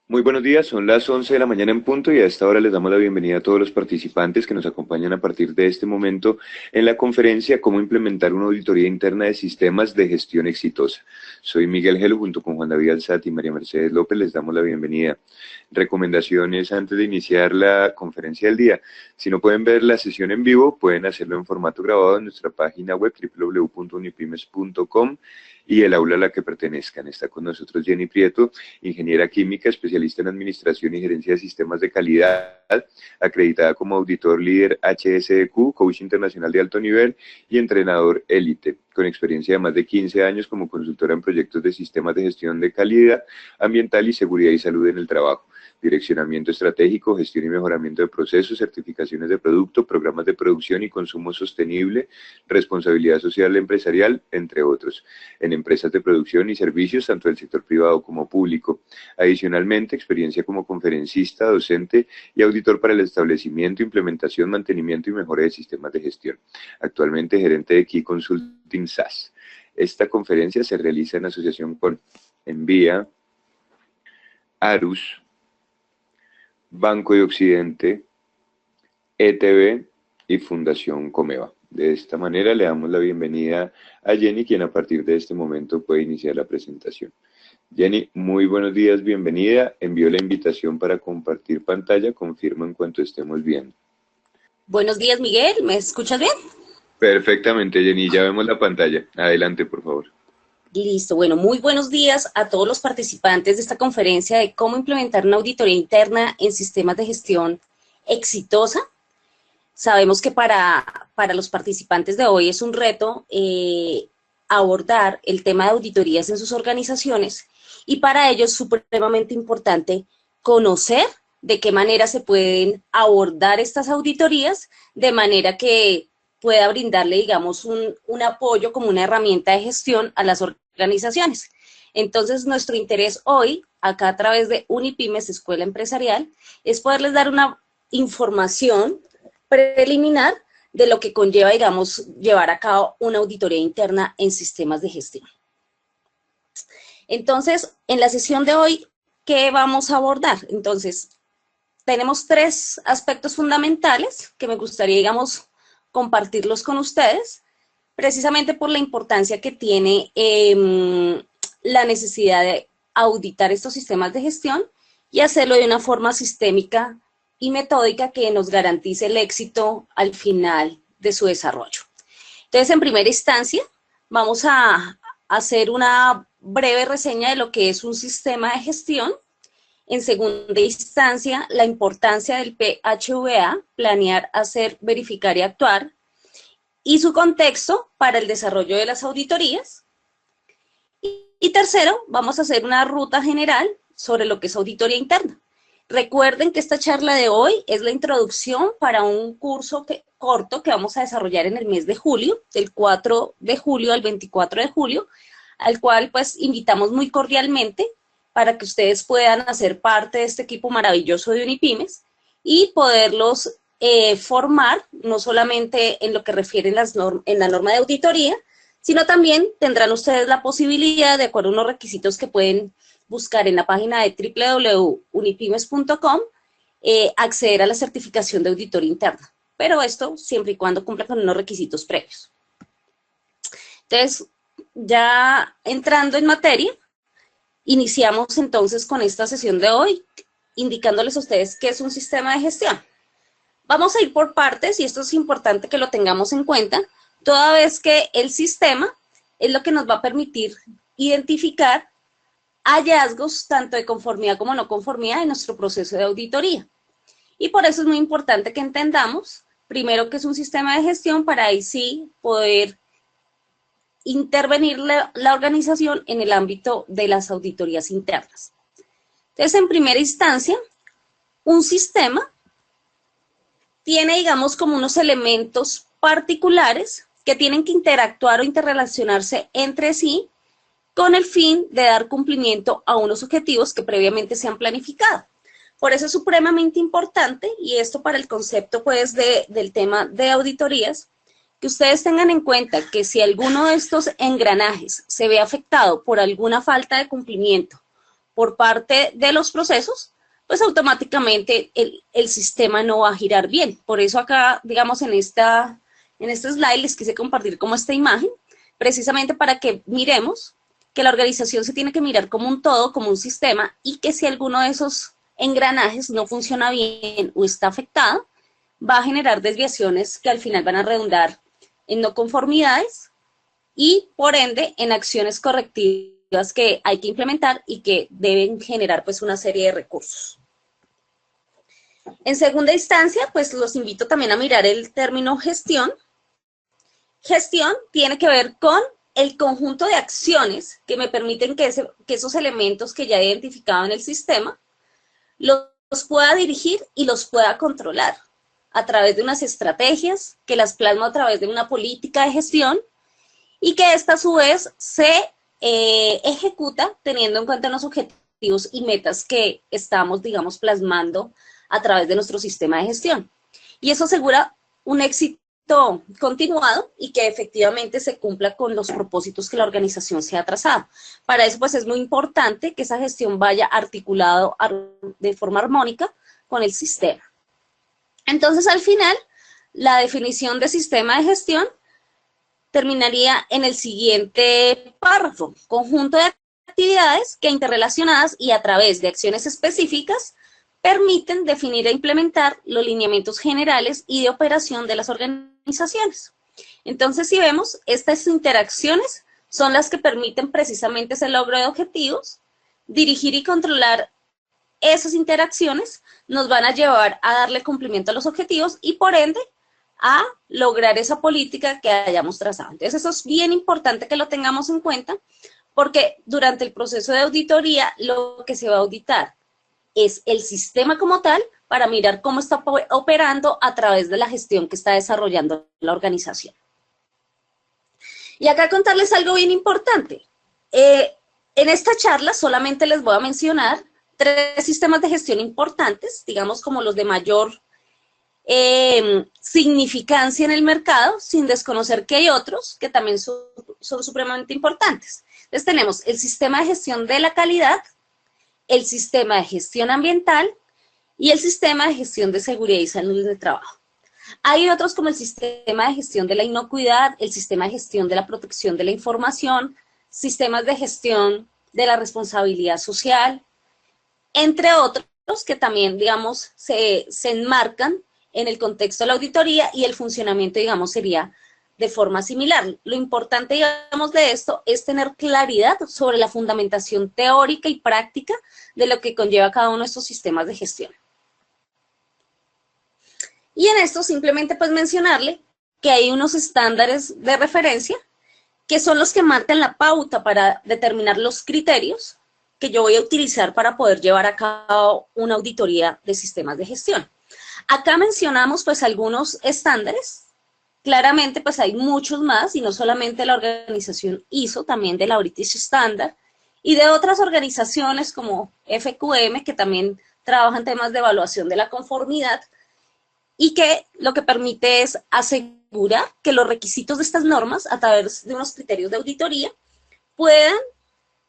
Muy buenos días, son las 11 de la mañana en punto y a esta hora les damos la bienvenida a todos los participantes que nos acompañan a partir de este momento en la conferencia Cómo implementar una auditoría interna de sistemas de gestión exitosa. Soy Miguel Gelo, junto con Juan David Alzate y María Mercedes López les damos la bienvenida. Recomendaciones antes de iniciar la conferencia del día. Si no pueden ver la sesión en vivo, pueden hacerlo en formato grabado en nuestra página web www.unipymes.com y el aula a la que pertenezcan. Está con nosotros Jenny Prieto, ingeniera química, especialista en administración y gerencia de sistemas de calidad, acreditada como auditor líder HSEQ, coach internacional de alto nivel y entrenador élite, con experiencia de más de 15 años como consultora en proyectos de sistemas de gestión de calidad ambiental y seguridad y salud en el trabajo, direccionamiento estratégico, gestión y mejoramiento de procesos, certificaciones de producto, programas de producción y consumo sostenible, responsabilidad social empresarial, entre otros, en empresas de producción y servicios, tanto del sector privado como público. Adicionalmente, experiencia como conferencista, docente y auditor para el establecimiento, implementación, mantenimiento y mejora de sistemas de gestión. Actualmente gerente de Key Consulting SAS. Esta conferencia se realiza en asociación con Envía, Arus, Banco de Occidente, ETB y Fundación Comeva. De esta manera le damos la bienvenida a Jenny, quien a partir de este momento puede iniciar la presentación. Jenny, muy buenos días, bienvenida. Envío la invitación para compartir pantalla, confirmo en cuanto estemos viendo. Buenos días, Miguel, ¿me escuchas bien? Perfectamente, Jenny, ya vemos la pantalla. Adelante, por favor. Listo, bueno, muy buenos días a todos los participantes de esta conferencia de cómo implementar una auditoría interna en sistemas de gestión exitosa. Sabemos que para los participantes de hoy es un reto abordar el tema de auditorías en sus organizaciones y para ello es supremamente importante conocer de qué manera se pueden abordar estas auditorías de manera que pueda brindarle, digamos, un apoyo como una herramienta de gestión a las organizaciones. Entonces, nuestro interés hoy, acá a través de Unipymes Escuela Empresarial, es poderles dar una información preliminar de lo que conlleva, digamos, llevar a cabo una auditoría interna en sistemas de gestión. Entonces, en la sesión de hoy, ¿qué vamos a abordar? Entonces, tenemos tres aspectos fundamentales que me gustaría, digamos, compartirlos con ustedes, precisamente por la importancia que tiene la necesidad de auditar estos sistemas de gestión y hacerlo de una forma sistémica y metódica que nos garantice el éxito al final de su desarrollo. Entonces, en primera instancia, vamos a hacer una breve reseña de lo que es un sistema de gestión. En segunda instancia, la importancia del PHVA, planear, hacer, verificar y actuar, y su contexto para el desarrollo de las auditorías. Y tercero, vamos a hacer una ruta general sobre lo que es auditoría interna. Recuerden que esta charla de hoy es la introducción para un curso corto que vamos a desarrollar en el mes de julio, del 4 de julio al 24 de julio, al cual pues invitamos muy cordialmente para que ustedes puedan hacer parte de este equipo maravilloso de Unipymes y poderlos formar, no solamente en lo que refiere en la norma de auditoría, sino también tendrán ustedes la posibilidad, de acuerdo a unos requisitos que pueden buscar en la página de www.unipymes.com, acceder a la certificación de auditor interna. Pero esto siempre y cuando cumpla con unos requisitos previos. Entonces, ya entrando en materia, iniciamos entonces con esta sesión de hoy, indicándoles a ustedes qué es un sistema de gestión. Vamos a ir por partes y esto es importante que lo tengamos en cuenta, toda vez que el sistema es lo que nos va a permitir identificar hallazgos tanto de conformidad como no conformidad en nuestro proceso de auditoría. Y por eso es muy importante que entendamos, primero, que es un sistema de gestión para ahí sí poder intervenir la organización en el ámbito de las auditorías internas. Entonces, en primera instancia, un sistema tiene, digamos, como unos elementos particulares que tienen que interactuar o interrelacionarse entre sí con el fin de dar cumplimiento a unos objetivos que previamente se han planificado. Por eso es supremamente importante, y esto para el concepto pues del tema de auditorías, que ustedes tengan en cuenta que si alguno de estos engranajes se ve afectado por alguna falta de cumplimiento por parte de los procesos, pues automáticamente el sistema no va a girar bien. Por eso acá, digamos, en este slide les quise compartir como esta imagen, precisamente para que miremos que la organización se tiene que mirar como un todo, como un sistema, y que si alguno de esos engranajes no funciona bien o está afectado, va a generar desviaciones que al final van a redundar en no conformidades y, por ende, en acciones correctivas que hay que implementar y que deben generar pues una serie de recursos. En segunda instancia, pues los invito también a mirar el término gestión. Gestión tiene que ver con el conjunto de acciones que me permiten que esos elementos que ya he identificado en el sistema los pueda dirigir y los pueda controlar a través de unas estrategias que las plasmo a través de una política de gestión y que esta a su vez se ejecuta teniendo en cuenta los objetivos y metas que estamos, digamos, plasmando a través de nuestro sistema de gestión. Y eso asegura un éxito continuado y que efectivamente se cumpla con los propósitos que la organización se ha trazado. Para eso, pues, es muy importante que esa gestión vaya articulado de forma armónica con el sistema. Entonces, al final, la definición de sistema de gestión terminaría en el siguiente párrafo: conjunto de actividades que interrelacionadas y a través de acciones específicas permiten definir e implementar los lineamientos generales y de operación de las organizaciones. Entonces, si vemos, estas interacciones son las que permiten precisamente ese logro de objetivos. Dirigir y controlar esas interacciones nos van a llevar a darle cumplimiento a los objetivos y, por ende, a lograr esa política que hayamos trazado. Entonces, eso es bien importante que lo tengamos en cuenta, porque durante el proceso de auditoría lo que se va a auditar es el sistema como tal para mirar cómo está operando a través de la gestión que está desarrollando la organización. Y acá contarles algo bien importante. En esta charla solamente les voy a mencionar 3 sistemas de gestión importantes, digamos como los de mayor significancia en el mercado, sin desconocer que hay otros que también son supremamente importantes. Entonces tenemos el sistema de gestión de la calidad, el sistema de gestión ambiental y el sistema de gestión de seguridad y salud de trabajo. Hay otros como el sistema de gestión de la inocuidad, el sistema de gestión de la protección de la información, sistemas de gestión de la responsabilidad social, entre otros que también, digamos, se enmarcan en el contexto de la auditoría y el funcionamiento, digamos, sería de forma similar. Lo importante, digamos, de esto es tener claridad sobre la fundamentación teórica y práctica de lo que conlleva cada uno de estos sistemas de gestión. Y en esto simplemente pues mencionarle que hay unos estándares de referencia que son los que marcan la pauta para determinar los criterios que yo voy a utilizar para poder llevar a cabo una auditoría de sistemas de gestión. Acá mencionamos pues algunos estándares. Claramente, pues hay muchos más, y no solamente la organización ISO, también de la British Standard, y de otras organizaciones como FQM, que también trabajan temas de evaluación de la conformidad, y que lo que permite es asegurar que los requisitos de estas normas, a través de unos criterios de auditoría, puedan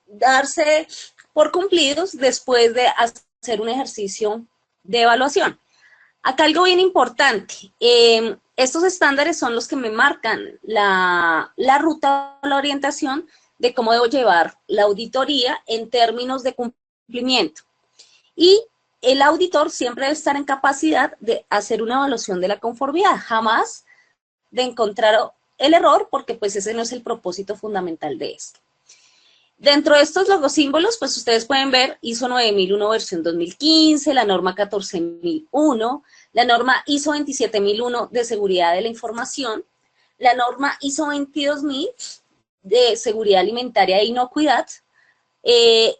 darse por cumplidos después de hacer un ejercicio de evaluación. Acá algo bien importante, estos estándares son los que me marcan la ruta o la orientación de cómo debo llevar la auditoría en términos de cumplimiento. Y el auditor siempre debe estar en capacidad de hacer una evaluación de la conformidad, jamás de encontrar el error, porque pues ese no es el propósito fundamental de esto. Dentro de estos logosímbolos, pues ustedes pueden ver ISO 9001 versión 2015, la norma 14001, la norma ISO 27001 de seguridad de la información, la norma ISO 22000 de seguridad alimentaria e inocuidad,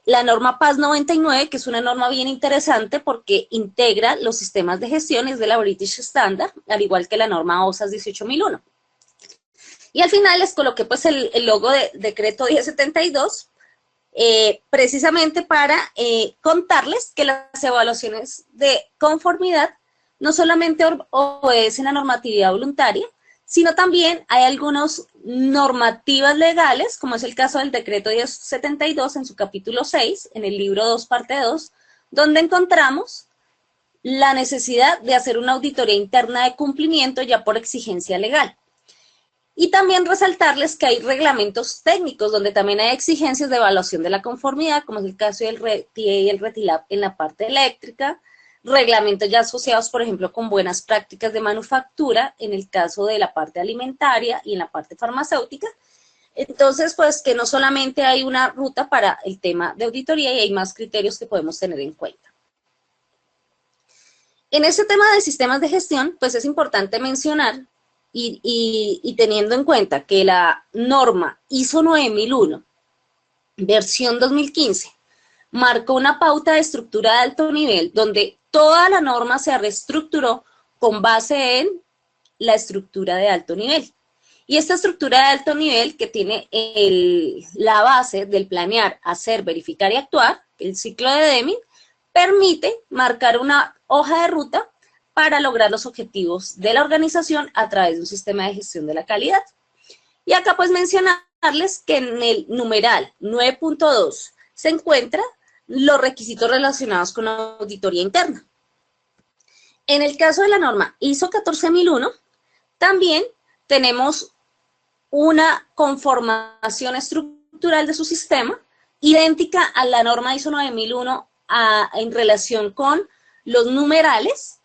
la norma PAS 99, que es una norma bien interesante porque integra los sistemas de gestión, es de la British Standard, al igual que la norma OSAS 18001. Y al final les coloqué pues el logo de decreto 1072, precisamente para contarles que las evaluaciones de conformidad no solamente obedecen la normatividad voluntaria, sino también hay algunas normativas legales, como es el caso del decreto 1072 en su capítulo 6, en el libro 2, parte 2, donde encontramos la necesidad de hacer una auditoría interna de cumplimiento ya por exigencia legal. Y también resaltarles que hay reglamentos técnicos donde también hay exigencias de evaluación de la conformidad, como es el caso del RETIE y el RETILAB en la parte eléctrica, reglamentos ya asociados, por ejemplo, con buenas prácticas de manufactura, en el caso de la parte alimentaria y en la parte farmacéutica. Entonces, pues que no solamente hay una ruta para el tema de auditoría y hay más criterios que podemos tener en cuenta. En este tema de sistemas de gestión, pues es importante mencionar y teniendo en cuenta que la norma ISO 9001, versión 2015, marcó una pauta de estructura de alto nivel donde toda la norma se reestructuró con base en la estructura de alto nivel. Y esta estructura de alto nivel que tiene la base del planear, hacer, verificar y actuar, el ciclo de Deming, permite marcar una hoja de ruta para lograr los objetivos de la organización a través de un sistema de gestión de la calidad. Y acá pues mencionarles que en el numeral 9.2 se encuentran los requisitos relacionados con la auditoría interna. En el caso de la norma ISO 14001, también tenemos una conformación estructural de su sistema, idéntica a la norma ISO 9001 en relación con los numerales.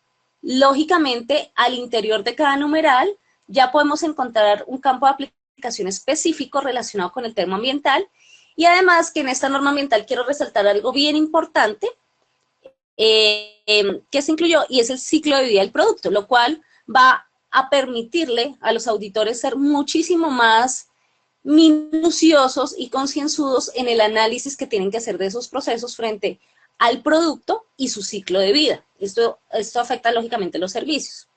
Lógicamente, al interior de cada numeral ya podemos encontrar un campo de aplicación específico relacionado con el tema ambiental, y además que en esta norma ambiental quiero resaltar algo bien importante que se incluyó, y es el ciclo de vida del producto, lo cual va a permitirle a los auditores ser muchísimo más minuciosos y concienzudos en el análisis que tienen que hacer de esos procesos frente al producto y su ciclo de vida. Esto afecta lógicamente los servicios.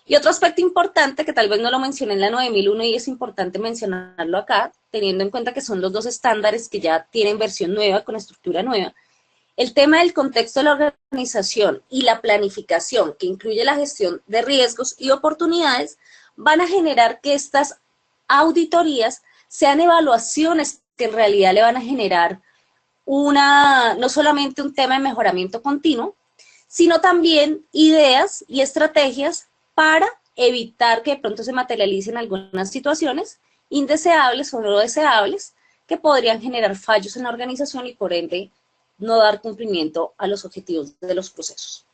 Y otro aspecto importante que tal vez no lo mencioné en la 9001 y es importante mencionarlo acá, teniendo en cuenta que son los dos estándares que ya tienen versión nueva con estructura nueva, el tema del contexto de la organización y la planificación, que incluye la gestión de riesgos y oportunidades, van a generar que estas auditorías sean evaluaciones que en realidad le van a generar no solamente un tema de mejoramiento continuo, sino también ideas y estrategias para evitar que de pronto se materialicen algunas situaciones indeseables o no deseables que podrían generar fallos en la organización y por ende no dar cumplimiento a los objetivos de los procesos.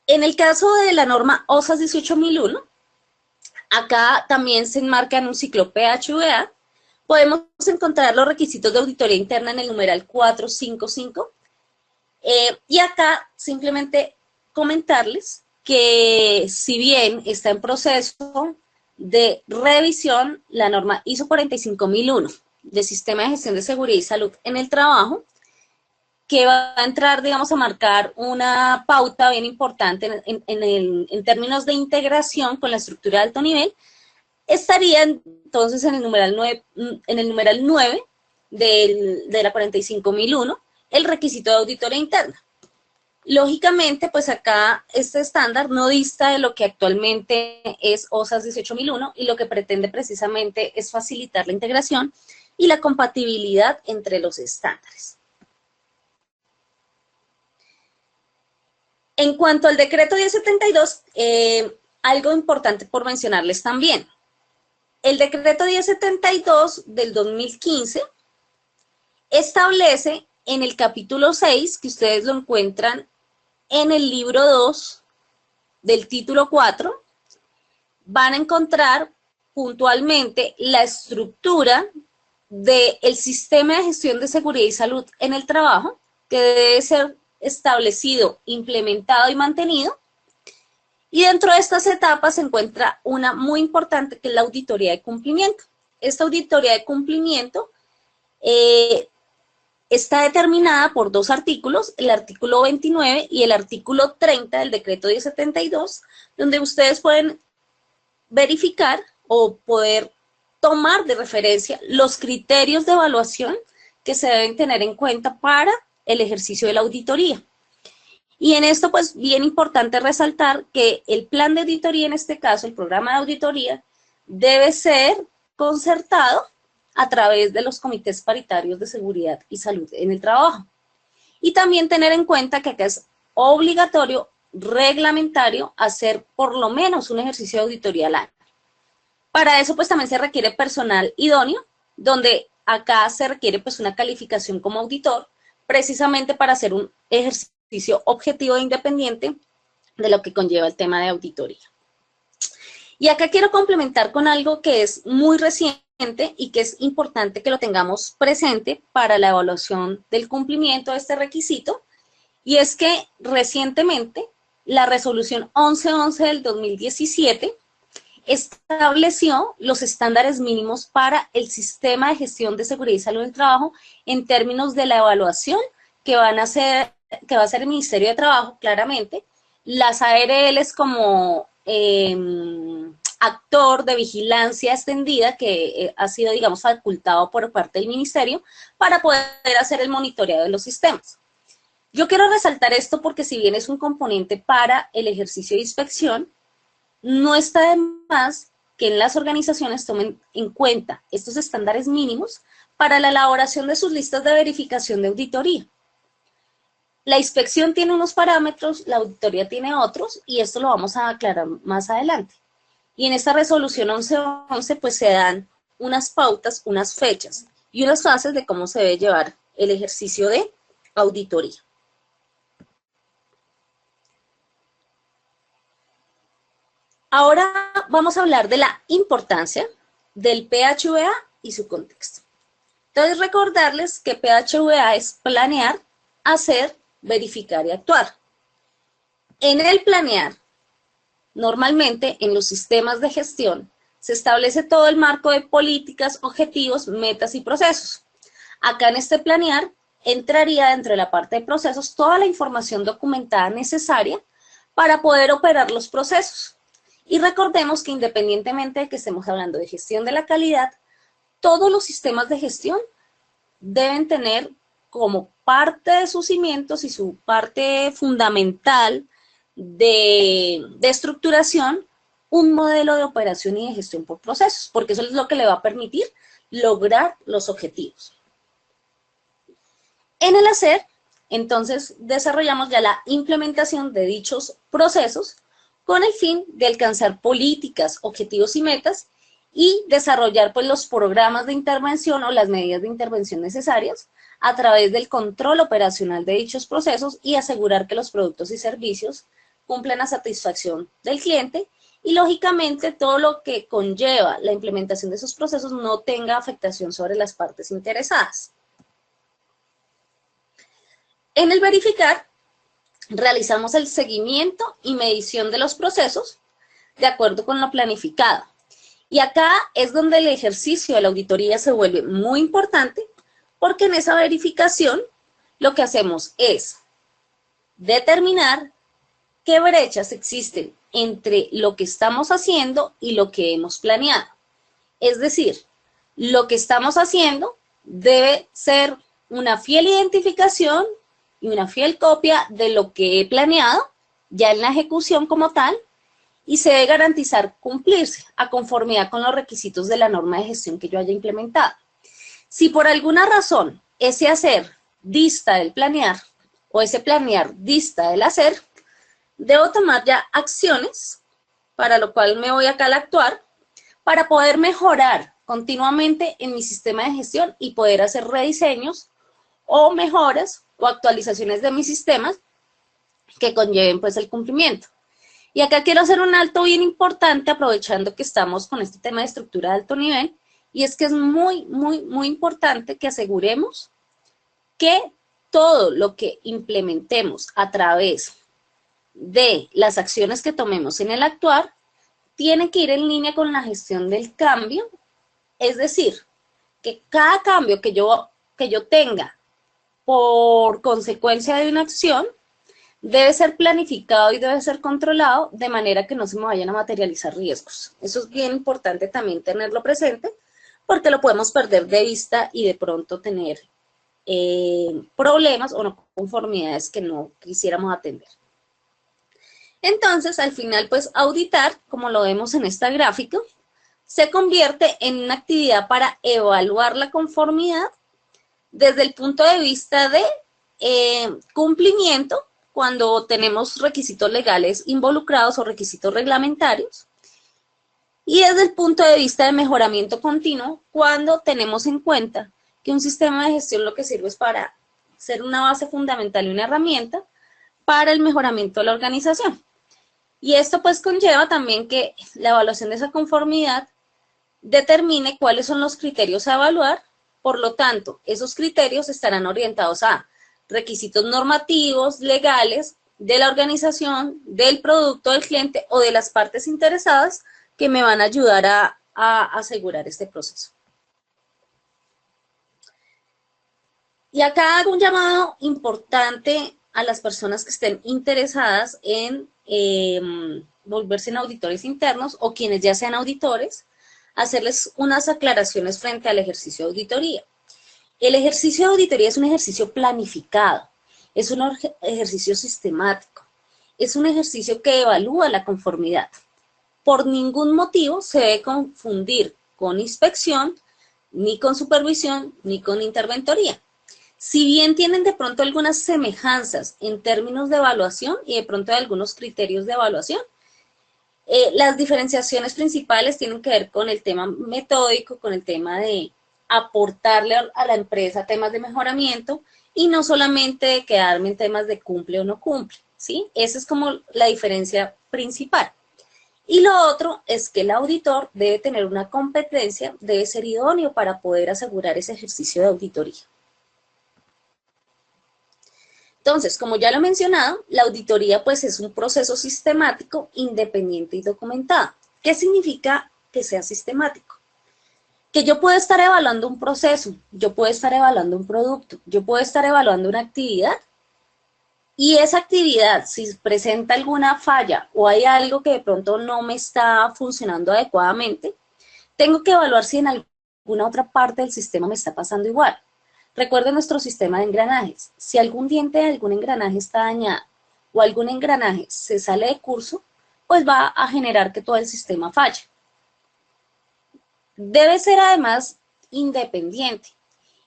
En el caso de la norma OSAS 18001, acá también se enmarca en un ciclo PHVA. Podemos encontrar los requisitos de auditoría interna en el numeral 455. Y acá simplemente comentarles que si bien está en proceso de revisión la norma ISO 45001 de Sistema de Gestión de Seguridad y Salud en el Trabajo, que va a entrar, digamos, a marcar una pauta bien importante en términos de integración con la estructura de alto nivel, estaría entonces en el numeral 9 de la 45001 el requisito de auditoría interna. Lógicamente, pues acá este estándar no dista de lo que actualmente es OSAS 18001 y lo que pretende precisamente es facilitar la integración y la compatibilidad entre los estándares. En cuanto al decreto 1072, algo importante por mencionarles también. El decreto 1072 del 2015 establece en el capítulo 6, que ustedes lo encuentran en el libro 2 del título 4, van a encontrar puntualmente la estructura del sistema de gestión de seguridad y salud en el trabajo, que debe ser establecido, implementado y mantenido. Y dentro de estas etapas se encuentra una muy importante, que es la auditoría de cumplimiento. Esta auditoría de cumplimiento está determinada por dos artículos, el artículo 29 y el artículo 30 del decreto 1072, donde ustedes pueden verificar o poder tomar de referencia los criterios de evaluación que se deben tener en cuenta para el ejercicio de la auditoría. Y en esto, pues, bien importante resaltar que el plan de auditoría, en este caso, el programa de auditoría, debe ser concertado a través de los comités paritarios de seguridad y salud en el trabajo. Y también tener en cuenta que acá es obligatorio, reglamentario, hacer por lo menos un ejercicio de auditoría al año. Para eso, pues, también se requiere personal idóneo, donde acá se requiere, pues, una calificación como auditor, precisamente para hacer un ejercicio objetivo e independiente de lo que conlleva el tema de auditoría. Y acá quiero complementar con algo que es muy reciente y que es importante que lo tengamos presente para la evaluación del cumplimiento de este requisito, y es que recientemente la resolución 1111 del 2017 estableció los estándares mínimos para el sistema de gestión de seguridad y salud del trabajo en términos de la evaluación que va a hacer el Ministerio de Trabajo, claramente, las ARLs como actor de vigilancia extendida que ha sido, digamos, facultado por parte del Ministerio para poder hacer el monitoreo de los sistemas. Yo quiero resaltar esto porque si bien es un componente para el ejercicio de inspección, no está de más que en las organizaciones tomen en cuenta estos estándares mínimos para la elaboración de sus listas de verificación de auditoría. La inspección tiene unos parámetros, la auditoría tiene otros, y esto lo vamos a aclarar más adelante. Y en esta resolución 1111 pues se dan unas pautas, unas fechas y unas fases de cómo se debe llevar el ejercicio de auditoría. Ahora vamos a hablar de la importancia del PHVA y su contexto. Entonces, recordarles que PHVA es planear, hacer, verificar y actuar. En el planear, normalmente en los sistemas de gestión, se establece todo el marco de políticas, objetivos, metas y procesos. Acá en este planear entraría dentro de la parte de procesos toda la información documentada necesaria para poder operar los procesos. Y recordemos que independientemente de que estemos hablando de gestión de la calidad, todos los sistemas de gestión deben tener como parte de sus cimientos y su parte fundamental de estructuración un modelo de operación y de gestión por procesos, porque eso es lo que le va a permitir lograr los objetivos. En el hacer, entonces, desarrollamos ya la implementación de dichos procesos con el fin de alcanzar políticas, objetivos y metas y desarrollar pues los programas de intervención o las medidas de intervención necesarias a través del control operacional de dichos procesos y asegurar que los productos y servicios cumplen a satisfacción del cliente y, lógicamente, todo lo que conlleva la implementación de esos procesos no tenga afectación sobre las partes interesadas. En el verificar, realizamos el seguimiento y medición de los procesos de acuerdo con lo planificado. Y acá es donde el ejercicio de la auditoría se vuelve muy importante, porque en esa verificación lo que hacemos es determinar qué brechas existen entre lo que estamos haciendo y lo que hemos planeado. Es decir, lo que estamos haciendo debe ser una fiel identificación y una fiel copia de lo que he planeado, ya en la ejecución como tal, y se debe garantizar cumplirse a conformidad con los requisitos de la norma de gestión que yo haya implementado. Si por alguna razón ese hacer dista del planear o ese planear dista del hacer, debo tomar ya acciones, para lo cual me voy acá al actuar, para poder mejorar continuamente en mi sistema de gestión y poder hacer rediseños o mejoras o actualizaciones de mis sistemas que conlleven pues el cumplimiento. Y acá quiero hacer un alto bien importante, aprovechando que estamos con este tema de estructura de alto nivel, y es que es muy, muy, muy importante que aseguremos que todo lo que implementemos a través de las acciones que tomemos en el actuar tiene que ir en línea con la gestión del cambio, es decir, que cada cambio que yo tenga por consecuencia de una acción debe ser planificado y debe ser controlado de manera que no se me vayan a materializar riesgos. Eso es bien importante también tenerlo presente, porque lo podemos perder de vista y de pronto tener problemas o no conformidades que no quisiéramos atender. Entonces, al final, pues auditar, como lo vemos en esta gráfica, se convierte en una actividad para evaluar la conformidad desde el punto de vista de cumplimiento, cuando tenemos requisitos legales involucrados o requisitos reglamentarios, y desde el punto de vista de mejoramiento continuo, cuando tenemos en cuenta que un sistema de gestión lo que sirve es para ser una base fundamental y una herramienta para el mejoramiento de la organización. Y esto pues conlleva también que la evaluación de esa conformidad determine cuáles son los criterios a evaluar. Por lo tanto, esos criterios estarán orientados a requisitos normativos, legales, de la organización, del producto del cliente o de las partes interesadas que me van a ayudar a asegurar este proceso. Y acá hago un llamado importante a las personas que estén interesadas en volverse en auditores internos o quienes ya sean auditores, hacerles unas aclaraciones frente al ejercicio de auditoría. El ejercicio de auditoría es un ejercicio planificado, es un ejercicio sistemático, es un ejercicio que evalúa la conformidad. Por ningún motivo se debe confundir con inspección, ni con supervisión, ni con interventoría. Si bien tienen de pronto algunas semejanzas en términos de evaluación y de pronto de algunos criterios de evaluación, las diferenciaciones principales tienen que ver con el tema metódico, con el tema de aportarle a la empresa temas de mejoramiento y no solamente quedarme en temas de cumple o no cumple, ¿sí? Esa es como la diferencia principal. Y lo otro es que el auditor debe tener una competencia, debe ser idóneo para poder asegurar ese ejercicio de auditoría. Entonces, como ya lo he mencionado, la auditoría pues es un proceso sistemático, independiente y documentado. ¿Qué significa que sea sistemático? Que yo puedo estar evaluando un proceso, yo puedo estar evaluando un producto, yo puedo estar evaluando una actividad y esa actividad, si presenta alguna falla o hay algo que de pronto no me está funcionando adecuadamente, tengo que evaluar si en alguna otra parte del sistema me está pasando igual. Recuerden nuestro sistema de engranajes. Si algún diente de algún engranaje está dañado o algún engranaje se sale de curso, pues va a generar que todo el sistema falle. Debe ser además independiente.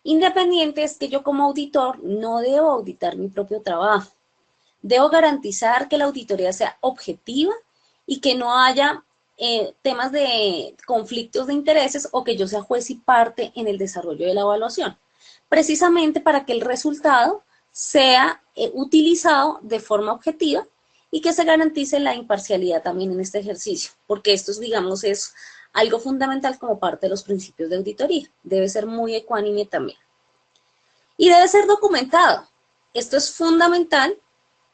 Independiente es que yo como auditor no debo auditar mi propio trabajo. Debo garantizar que la auditoría sea objetiva y que no haya temas de conflictos de intereses o que yo sea juez y parte en el desarrollo de la evaluación, precisamente para que el resultado sea utilizado de forma objetiva y que se garantice la imparcialidad también en este ejercicio, porque esto, digamos, es algo fundamental como parte de los principios de auditoría. Debe ser muy ecuánime también. Y debe ser documentado. Esto es fundamental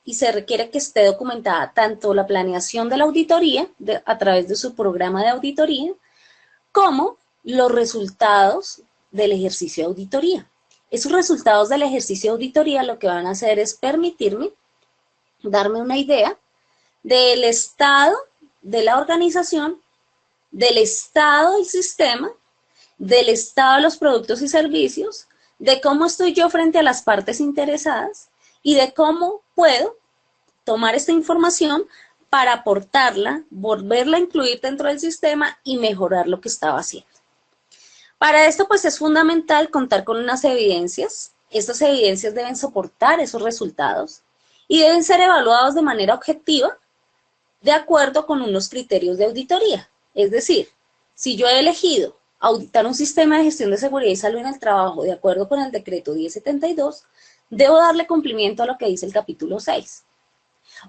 y se requiere que esté documentada tanto la planeación de la auditoría, a través de su programa de auditoría, como los resultados del ejercicio de auditoría. Esos resultados del ejercicio de auditoría lo que van a hacer es permitirme darme una idea del estado de la organización, del estado del sistema, del estado de los productos y servicios, de cómo estoy yo frente a las partes interesadas y de cómo puedo tomar esta información para aportarla, volverla a incluir dentro del sistema y mejorar lo que estaba haciendo. Para esto, pues, es fundamental contar con unas evidencias. Estas evidencias deben soportar esos resultados y deben ser evaluados de manera objetiva de acuerdo con unos criterios de auditoría. Es decir, si yo he elegido auditar un sistema de gestión de seguridad y salud en el trabajo de acuerdo con el decreto 1072, debo darle cumplimiento a lo que dice el capítulo 6.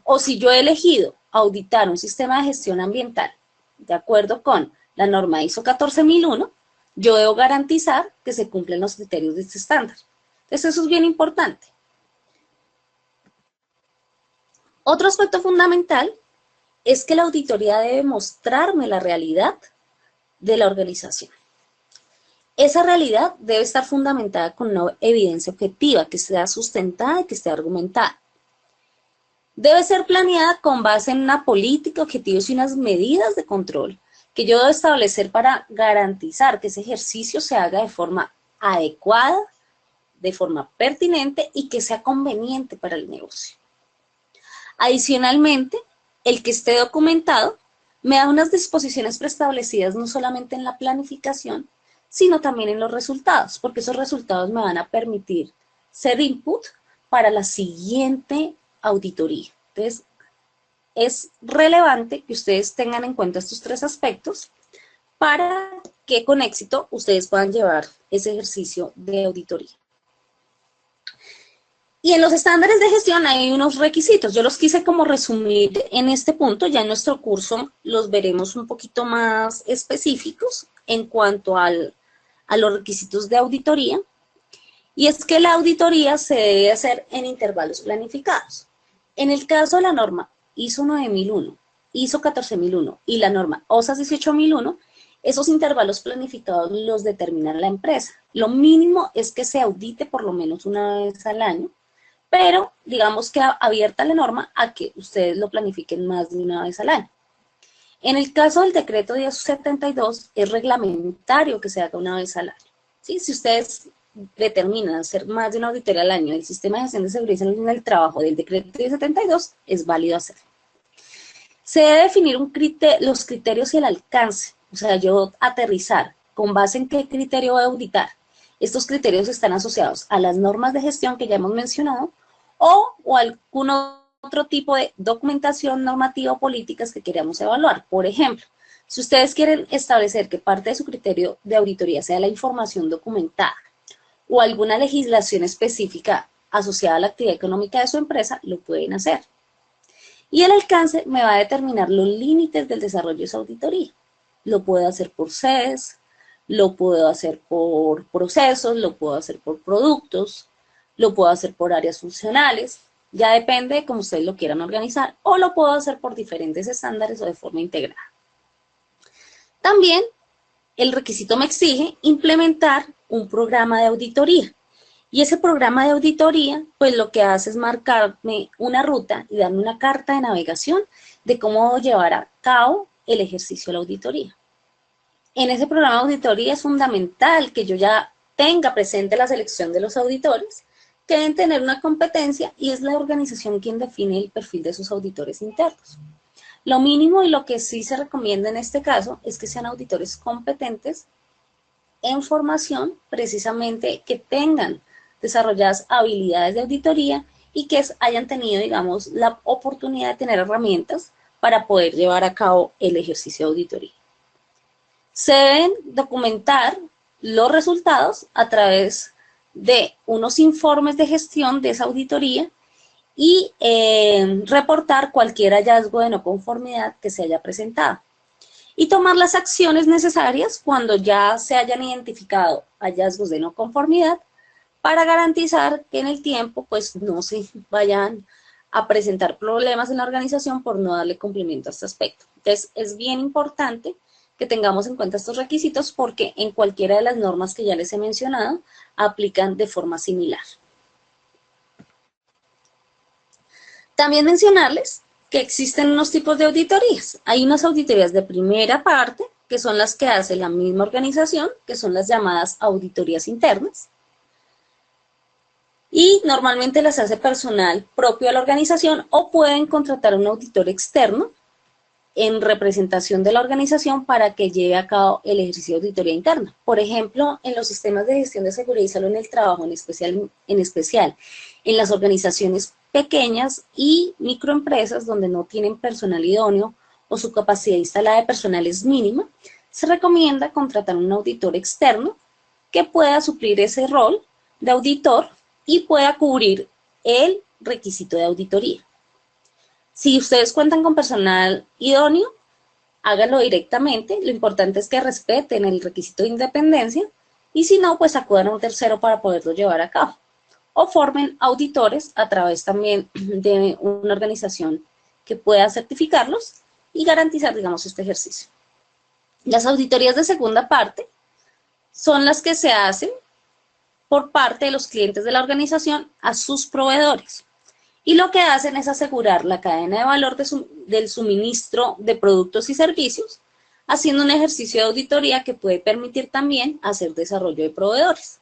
O si yo he elegido auditar un sistema de gestión ambiental de acuerdo con la norma ISO 14001, yo debo garantizar que se cumplen los criterios de este estándar. Entonces, eso es bien importante. Otro aspecto fundamental es que la auditoría debe mostrarme la realidad de la organización. Esa realidad debe estar fundamentada con una evidencia objetiva, que sea sustentada y que esté argumentada. Debe ser planeada con base en una política, objetivos y unas medidas de control que yo debo establecer para garantizar que ese ejercicio se haga de forma adecuada, de forma pertinente y que sea conveniente para el negocio. Adicionalmente, el que esté documentado me da unas disposiciones preestablecidas no solamente en la planificación, sino también en los resultados, porque esos resultados me van a permitir ser input para la siguiente auditoría. Entonces, es relevante que ustedes tengan en cuenta estos tres aspectos para que con éxito ustedes puedan llevar ese ejercicio de auditoría. Y en los estándares de gestión hay unos requisitos. Yo los quise como resumir en este punto. Ya en nuestro curso los veremos un poquito más específicos en cuanto a los requisitos de auditoría. Y es que la auditoría se debe hacer en intervalos planificados. En el caso de la norma ISO 9001, ISO 14001 y la norma OSAS 18001, esos intervalos planificados los determina la empresa. Lo mínimo es que se audite por lo menos una vez al año, pero digamos que abierta la norma a que ustedes lo planifiquen más de una vez al año. En el caso del decreto 1072, es reglamentario que se haga una vez al año. ¿Sí? Si ustedes determinan hacer más de una auditoría al año del sistema de gestión de seguridad y salud en el trabajo del decreto 1072, es válido hacerlo. Se debe definir los criterios y el alcance, o sea, yo aterrizar con base en qué criterio voy a auditar. Estos criterios están asociados a las normas de gestión que ya hemos mencionado o algún otro tipo de documentación normativa o políticas que queramos evaluar. Por ejemplo, si ustedes quieren establecer que parte de su criterio de auditoría sea la información documentada o alguna legislación específica asociada a la actividad económica de su empresa, lo pueden hacer. Y el alcance me va a determinar los límites del desarrollo de esa auditoría. Lo puedo hacer por sedes, lo puedo hacer por procesos, lo puedo hacer por productos, lo puedo hacer por áreas funcionales, ya depende de cómo ustedes lo quieran organizar, o lo puedo hacer por diferentes estándares o de forma integrada. También el requisito me exige implementar un programa de auditoría. Y ese programa de auditoría, pues lo que hace es marcarme una ruta y darme una carta de navegación de cómo llevar a cabo el ejercicio de la auditoría. En ese programa de auditoría es fundamental que yo ya tenga presente la selección de los auditores, que deben tener una competencia y es la organización quien define el perfil de sus auditores internos. Lo mínimo y lo que sí se recomienda en este caso es que sean auditores competentes en formación, precisamente que tengan desarrolladas habilidades de auditoría y que hayan tenido, digamos, la oportunidad de tener herramientas para poder llevar a cabo el ejercicio de auditoría. Se deben documentar los resultados a través de unos informes de gestión de esa auditoría y reportar cualquier hallazgo de no conformidad que se haya presentado. Y tomar las acciones necesarias cuando ya se hayan identificado hallazgos de no conformidad para garantizar que en el tiempo pues no se vayan a presentar problemas en la organización por no darle cumplimiento a este aspecto. Entonces es bien importante que tengamos en cuenta estos requisitos porque en cualquiera de las normas que ya les he mencionado aplican de forma similar. También mencionarles que existen unos tipos de auditorías. Hay unas auditorías de primera parte, que son las que hace la misma organización, que son las llamadas auditorías internas. Y normalmente las hace personal propio de la organización o pueden contratar a un auditor externo en representación de la organización para que lleve a cabo el ejercicio de auditoría interna. Por ejemplo, en los sistemas de gestión de seguridad y salud en el trabajo, en especial en las organizaciones pequeñas y microempresas donde no tienen personal idóneo o su capacidad instalada de personal es mínima, se recomienda contratar un auditor externo que pueda suplir ese rol de auditor y pueda cubrir el requisito de auditoría. Si ustedes cuentan con personal idóneo, háganlo directamente. Lo importante es que respeten el requisito de independencia y si no, pues acudan a un tercero para poderlo llevar a cabo. O formen auditores a través también de una organización que pueda certificarlos y garantizar, digamos, este ejercicio. Las auditorías de segunda parte son las que se hacen por parte de los clientes de la organización a sus proveedores. Y lo que hacen es asegurar la cadena de valor del suministro de productos y servicios, haciendo un ejercicio de auditoría que puede permitir también hacer desarrollo de proveedores.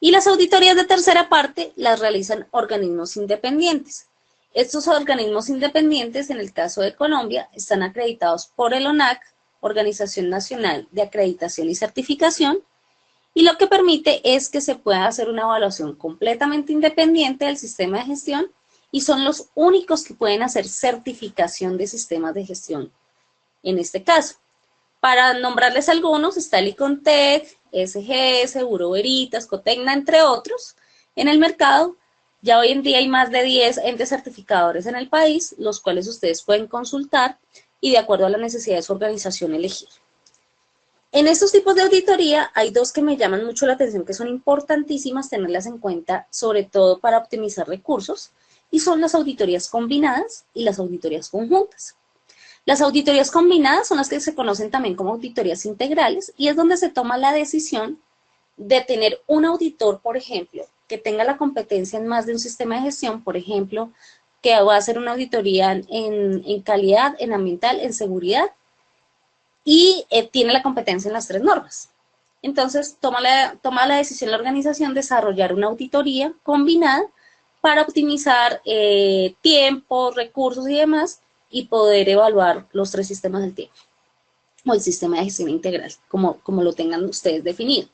Y las auditorías de tercera parte las realizan organismos independientes. Estos organismos independientes, en el caso de Colombia, están acreditados por el ONAC, Organización Nacional de Acreditación y Certificación, y lo que permite es que se pueda hacer una evaluación completamente independiente del sistema de gestión, y son los únicos que pueden hacer certificación de sistemas de gestión en este caso. Para nombrarles algunos, está el ICONTEC, SGS, Bureau Veritas, Cotecna, entre otros. En el mercado, ya hoy en día hay más de 10 entes certificadores en el país, los cuales ustedes pueden consultar y de acuerdo a la necesidad de su organización elegir. En estos tipos de auditoría hay dos que me llaman mucho la atención, que son importantísimas tenerlas en cuenta, sobre todo para optimizar recursos, y son las auditorías combinadas y las auditorías conjuntas. Las auditorías combinadas son las que se conocen también como auditorías integrales, y es donde se toma la decisión de tener un auditor, por ejemplo, que tenga la competencia en más de un sistema de gestión, por ejemplo, que va a hacer una auditoría en calidad, en ambiental, en seguridad, y tiene la competencia en las 3 normas. Entonces, toma la decisión la organización de desarrollar una auditoría combinada para optimizar tiempos, recursos y demás, y poder evaluar los 3 sistemas del tiempo, o el sistema de gestión integral, como lo tengan ustedes definido.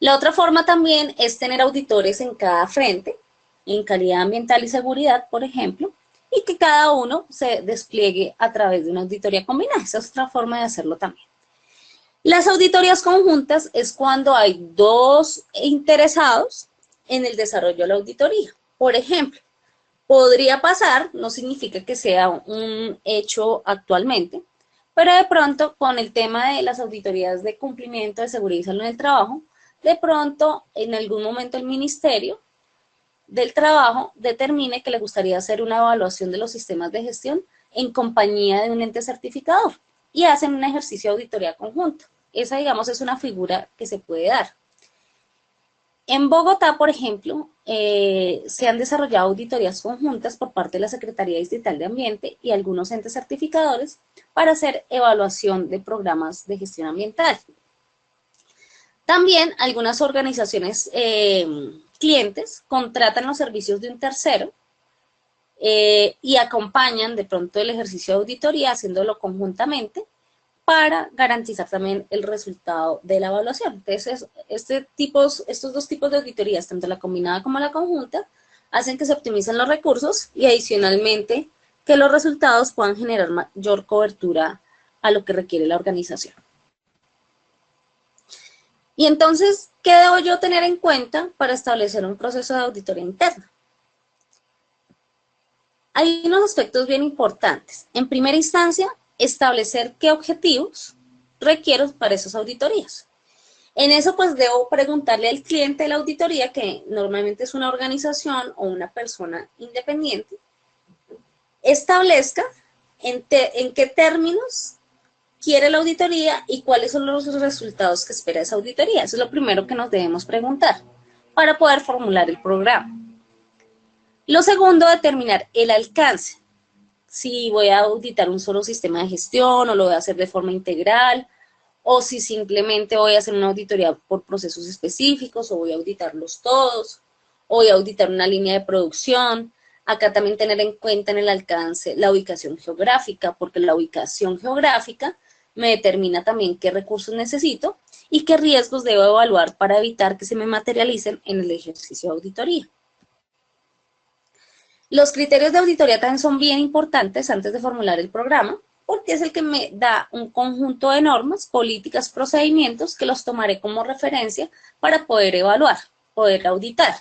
La otra forma también es tener auditores en cada frente, en calidad ambiental y seguridad, por ejemplo, y que cada uno se despliegue a través de una auditoría combinada. Esa es otra forma de hacerlo también. Las auditorías conjuntas es cuando hay 2 interesados en el desarrollo de la auditoría. Por ejemplo, podría pasar, no significa que sea un hecho actualmente, pero de pronto con el tema de las auditorías de cumplimiento de seguridad y salud en el trabajo, de pronto en algún momento el Ministerio del Trabajo determine que le gustaría hacer una evaluación de los sistemas de gestión en compañía de un ente certificador y hacen un ejercicio de auditoría conjunta. Esa, digamos, es una figura que se puede dar. En Bogotá, por ejemplo, se han desarrollado auditorías conjuntas por parte de la Secretaría Distrital de Ambiente y algunos entes certificadores para hacer evaluación de programas de gestión ambiental. También algunas organizaciones clientes contratan los servicios de un tercero y acompañan de pronto el ejercicio de auditoría haciéndolo conjuntamente para garantizar también el resultado de la evaluación. Entonces, estos 2 tipos de auditorías, tanto la combinada como la conjunta, hacen que se optimicen los recursos y adicionalmente que los resultados puedan generar mayor cobertura a lo que requiere la organización. Y entonces, ¿qué debo yo tener en cuenta para establecer un proceso de auditoría interna? Hay unos aspectos bien importantes. En primera instancia, establecer qué objetivos requiero para esas auditorías. En eso, pues, debo preguntarle al cliente de la auditoría, que normalmente es una organización o una persona independiente, establezca en qué términos quiere la auditoría y cuáles son los resultados que espera esa auditoría. Eso es lo primero que nos debemos preguntar para poder formular el programa. Lo segundo, determinar el alcance. Si voy a auditar un solo sistema de gestión o lo voy a hacer de forma integral, o si simplemente voy a hacer una auditoría por procesos específicos, o voy a auditarlos todos, o voy a auditar una línea de producción. Acá también tener en cuenta en el alcance la ubicación geográfica, porque la ubicación geográfica me determina también qué recursos necesito y qué riesgos debo evaluar para evitar que se me materialicen en el ejercicio de auditoría. Los criterios de auditoría también son bien importantes antes de formular el programa, porque es el que me da un conjunto de normas, políticas, procedimientos que los tomaré como referencia para poder evaluar, poder auditar.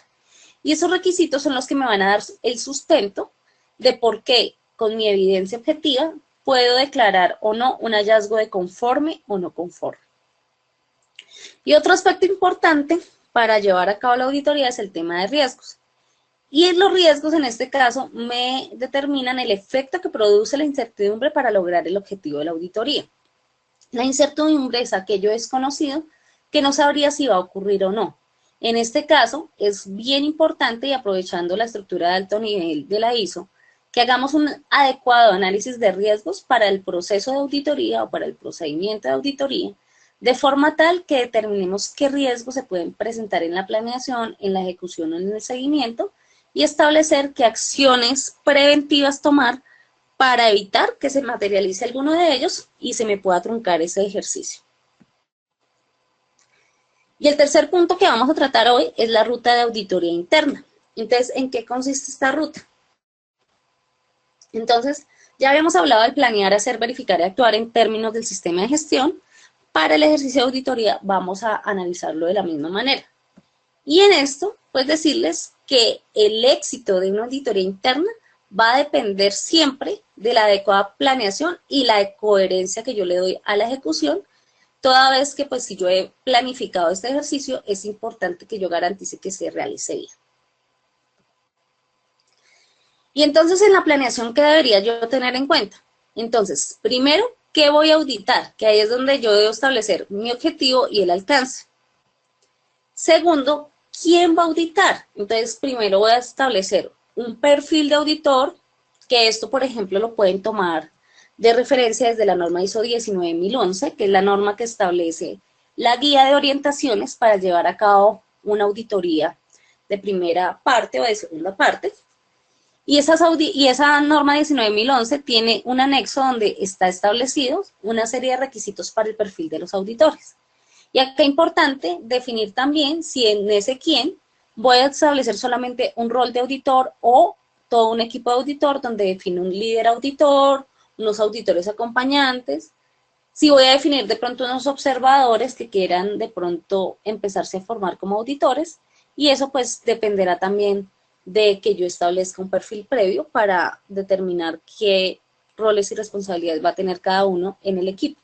Y esos requisitos son los que me van a dar el sustento de por qué, con mi evidencia objetiva, puedo declarar o no un hallazgo de conforme o no conforme. Y otro aspecto importante para llevar a cabo la auditoría es el tema de riesgos. Y los riesgos en este caso me determinan el efecto que produce la incertidumbre para lograr el objetivo de la auditoría. La incertidumbre es aquello desconocido que no sabría si va a ocurrir o no. En este caso es bien importante, y aprovechando la estructura de alto nivel de la ISO, que hagamos un adecuado análisis de riesgos para el proceso de auditoría o para el procedimiento de auditoría, de forma tal que determinemos qué riesgos se pueden presentar en la planeación, en la ejecución o en el seguimiento, y establecer qué acciones preventivas tomar para evitar que se materialice alguno de ellos y se me pueda truncar ese ejercicio. Y el tercer punto que vamos a tratar hoy es la ruta de auditoría interna. Entonces, ¿en qué consiste esta ruta? Entonces, ya habíamos hablado de planear, hacer, verificar y actuar en términos del sistema de gestión. Para el ejercicio de auditoría vamos a analizarlo de la misma manera. Y en esto, pues decirles que el éxito de una auditoría interna va a depender siempre de la adecuada planeación y la coherencia que yo le doy a la ejecución, toda vez que pues si yo he planificado este ejercicio, es importante que yo garantice que se realice bien. Y entonces en la planeación, ¿qué debería yo tener en cuenta? Entonces, primero, ¿qué voy a auditar? Que ahí es donde yo debo establecer mi objetivo y el alcance. Segundo, ¿quién va a auditar? Entonces, primero voy a establecer un perfil de auditor, que esto, por ejemplo, lo pueden tomar de referencia desde la norma ISO 19011, que es la norma que establece la guía de orientaciones para llevar a cabo una auditoría de primera parte o de segunda parte. Y esa norma 19011 tiene un anexo donde está establecido una serie de requisitos para el perfil de los auditores. Y acá es importante definir también si en ese quién voy a establecer solamente un rol de auditor o todo un equipo de auditor donde define un líder auditor, unos auditores acompañantes. Si voy a definir de pronto unos observadores que quieran de pronto empezarse a formar como auditores, y eso pues dependerá también de que yo establezca un perfil previo para determinar qué roles y responsabilidades va a tener cada uno en el equipo.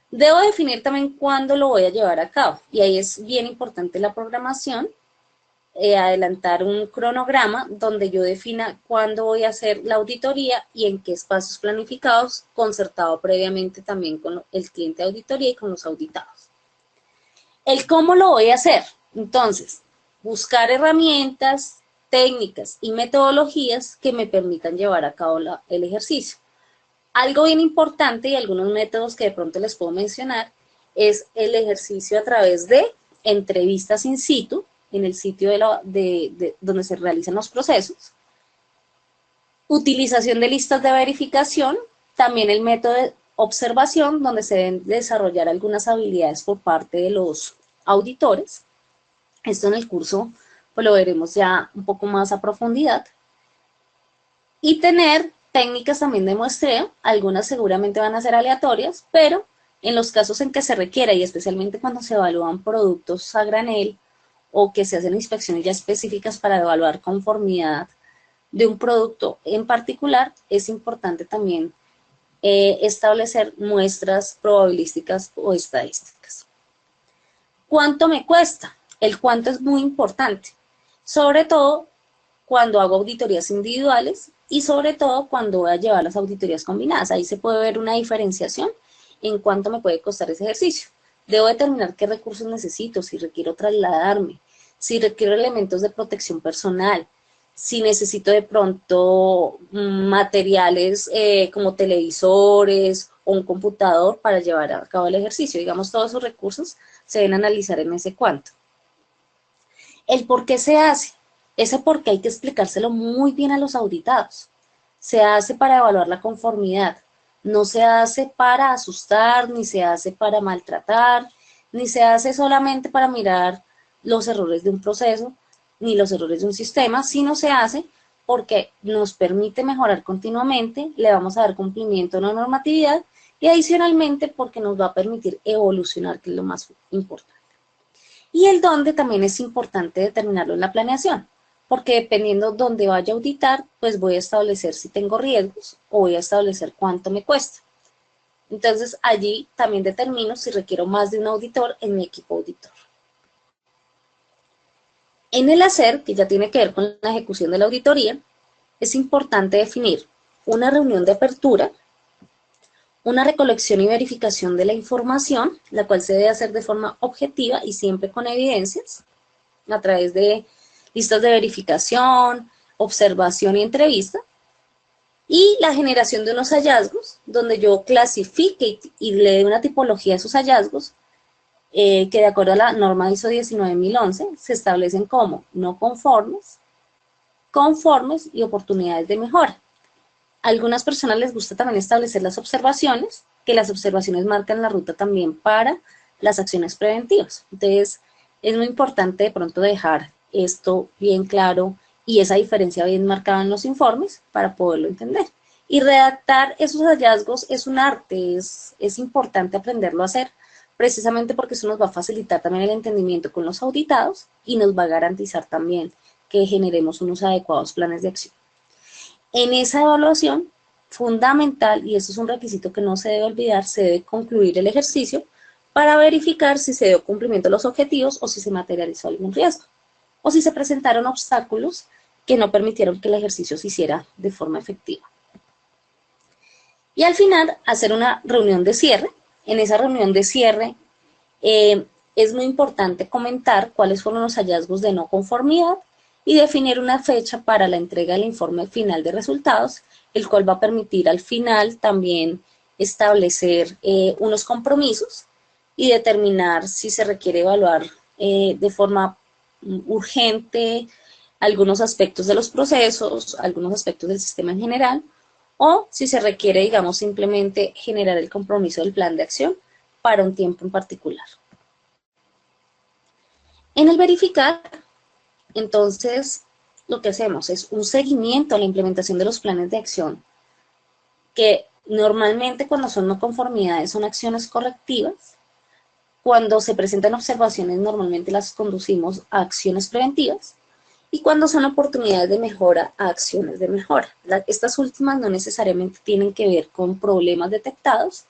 Debo definir también cuándo lo voy a llevar a cabo, y ahí es bien importante la programación, adelantar un cronograma donde yo defina cuándo voy a hacer la auditoría y en qué espacios planificados, concertado previamente también con el cliente de auditoría y con los auditados. El cómo lo voy a hacer, entonces, buscar herramientas, técnicas y metodologías que me permitan llevar a cabo el ejercicio. Algo bien importante y algunos métodos que de pronto les puedo mencionar es el ejercicio a través de entrevistas in situ, en el sitio donde se realizan los procesos, utilización de listas de verificación, también el método de observación, donde se deben desarrollar algunas habilidades por parte de los auditores. Esto en el curso pues lo veremos ya un poco más a profundidad. Y tener técnicas también de muestreo, algunas seguramente van a ser aleatorias, pero en los casos en que se requiera, y especialmente cuando se evalúan productos a granel, o que se hacen inspecciones ya específicas para evaluar conformidad de un producto en particular, es importante también establecer muestras probabilísticas o estadísticas. ¿Cuánto me cuesta? El cuánto es muy importante, sobre todo cuando hago auditorías individuales y sobre todo cuando voy a llevar las auditorías combinadas. Ahí se puede ver una diferenciación en cuánto me puede costar ese ejercicio. Debo determinar qué recursos necesito, si requiero trasladarme, si requiero elementos de protección personal, si necesito de pronto materiales como televisores o un computador para llevar a cabo el ejercicio. Digamos, todos esos recursos se deben analizar en ese cuánto. El por qué se hace. Ese por qué hay que explicárselo muy bien a los auditados. Se hace para evaluar la conformidad. No se hace para asustar, ni se hace para maltratar, ni se hace solamente para mirar los errores de un proceso, ni los errores de un sistema, sino se hace porque nos permite mejorar continuamente, le vamos a dar cumplimiento a una normatividad y adicionalmente porque nos va a permitir evolucionar, que es lo más importante. Y el dónde también es importante determinarlo en la planeación, porque dependiendo dónde vaya a auditar, pues voy a establecer si tengo riesgos o voy a establecer cuánto me cuesta. Entonces, allí también determino si requiero más de un auditor en mi equipo auditor. En el hacer, que ya tiene que ver con la ejecución de la auditoría, es importante definir una reunión de apertura, una recolección y verificación de la información, la cual se debe hacer de forma objetiva y siempre con evidencias, a través de listas de verificación, observación y entrevista. y la generación de unos hallazgos, donde yo clasifique y le dé una tipología a esos hallazgos, que de acuerdo a la norma ISO 19011 se establecen como no conformes, conformes y oportunidades de mejora. A algunas personas les gusta también establecer las observaciones, que las observaciones marcan la ruta también para las acciones preventivas. Entonces, es muy importante de pronto dejar esto bien claro y esa diferencia bien marcada en los informes para poderlo entender. Y redactar esos hallazgos es un arte, es importante aprenderlo a hacer, precisamente porque eso nos va a facilitar también el entendimiento con los auditados y nos va a garantizar también que generemos unos adecuados planes de acción. En esa evaluación, fundamental, y eso es un requisito que no se debe olvidar, se debe concluir el ejercicio para verificar si se dio cumplimiento a los objetivos o si se materializó algún riesgo, o si se presentaron obstáculos que no permitieron que el ejercicio se hiciera de forma efectiva. Y al final, hacer una reunión de cierre. En esa reunión de cierre es muy importante comentar cuáles fueron los hallazgos de no conformidad y definir una fecha para la entrega del informe final de resultados, el cual va a permitir al final también establecer unos compromisos y determinar si se requiere evaluar de forma urgente algunos aspectos de los procesos, algunos aspectos del sistema en general, o si se requiere, digamos, simplemente generar el compromiso del plan de acción para un tiempo en particular. En el verificar, entonces, lo que hacemos es un seguimiento a la implementación de los planes de acción, que normalmente cuando son no conformidades son acciones correctivas. Cuando se presentan observaciones, normalmente las conducimos a acciones preventivas. Y cuando son oportunidades de mejora, a acciones de mejora. Estas últimas no necesariamente tienen que ver con problemas detectados,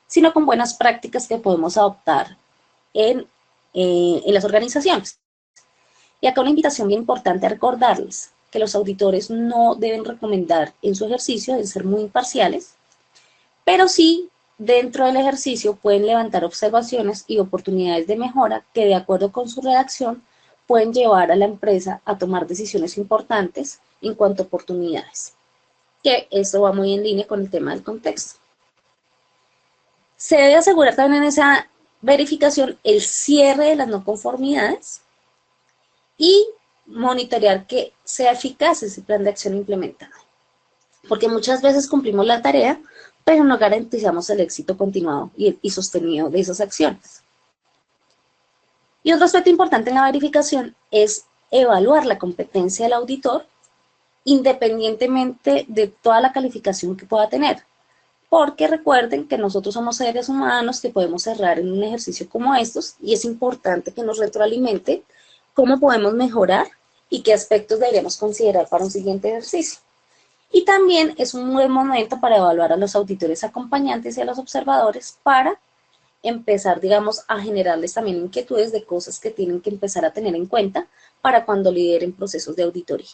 sino con buenas prácticas que podemos adoptar en las organizaciones. Y acá una invitación bien importante a recordarles que los auditores no deben recomendar en su ejercicio, deben ser muy imparciales, pero sí dentro del ejercicio pueden levantar observaciones y oportunidades de mejora que de acuerdo con su redacción pueden llevar a la empresa a tomar decisiones importantes en cuanto a oportunidades, que esto va muy en línea con el tema del contexto. Se debe asegurar también en esa verificación el cierre de las no conformidades y monitorear que sea eficaz ese plan de acción implementado. Porque muchas veces cumplimos la tarea, pero no garantizamos el éxito continuado y sostenido de esas acciones. Y otro aspecto importante en la verificación es evaluar la competencia del auditor independientemente de toda la calificación que pueda tener. Porque recuerden que nosotros somos seres humanos que podemos errar en un ejercicio como estos y es importante que nos retroalimente cómo podemos mejorar y qué aspectos deberíamos considerar para un siguiente ejercicio. Y también es un buen momento para evaluar a los auditores acompañantes y a los observadores para empezar, digamos, a generarles también inquietudes de cosas que tienen que empezar a tener en cuenta para cuando lideren procesos de auditoría.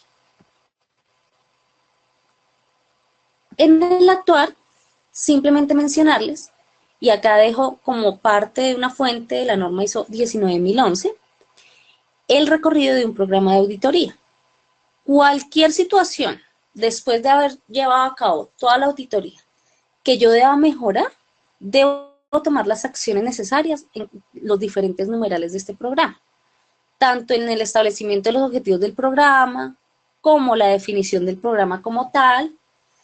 En el actuar, simplemente mencionarles, y acá dejo como parte de una fuente de la norma ISO 19011, el recorrido de un programa de auditoría. Cualquier situación, después de haber llevado a cabo toda la auditoría, que yo deba mejorar, debo tomar las acciones necesarias en los diferentes numerales de este programa, tanto en el establecimiento de los objetivos del programa, como la definición del programa como tal.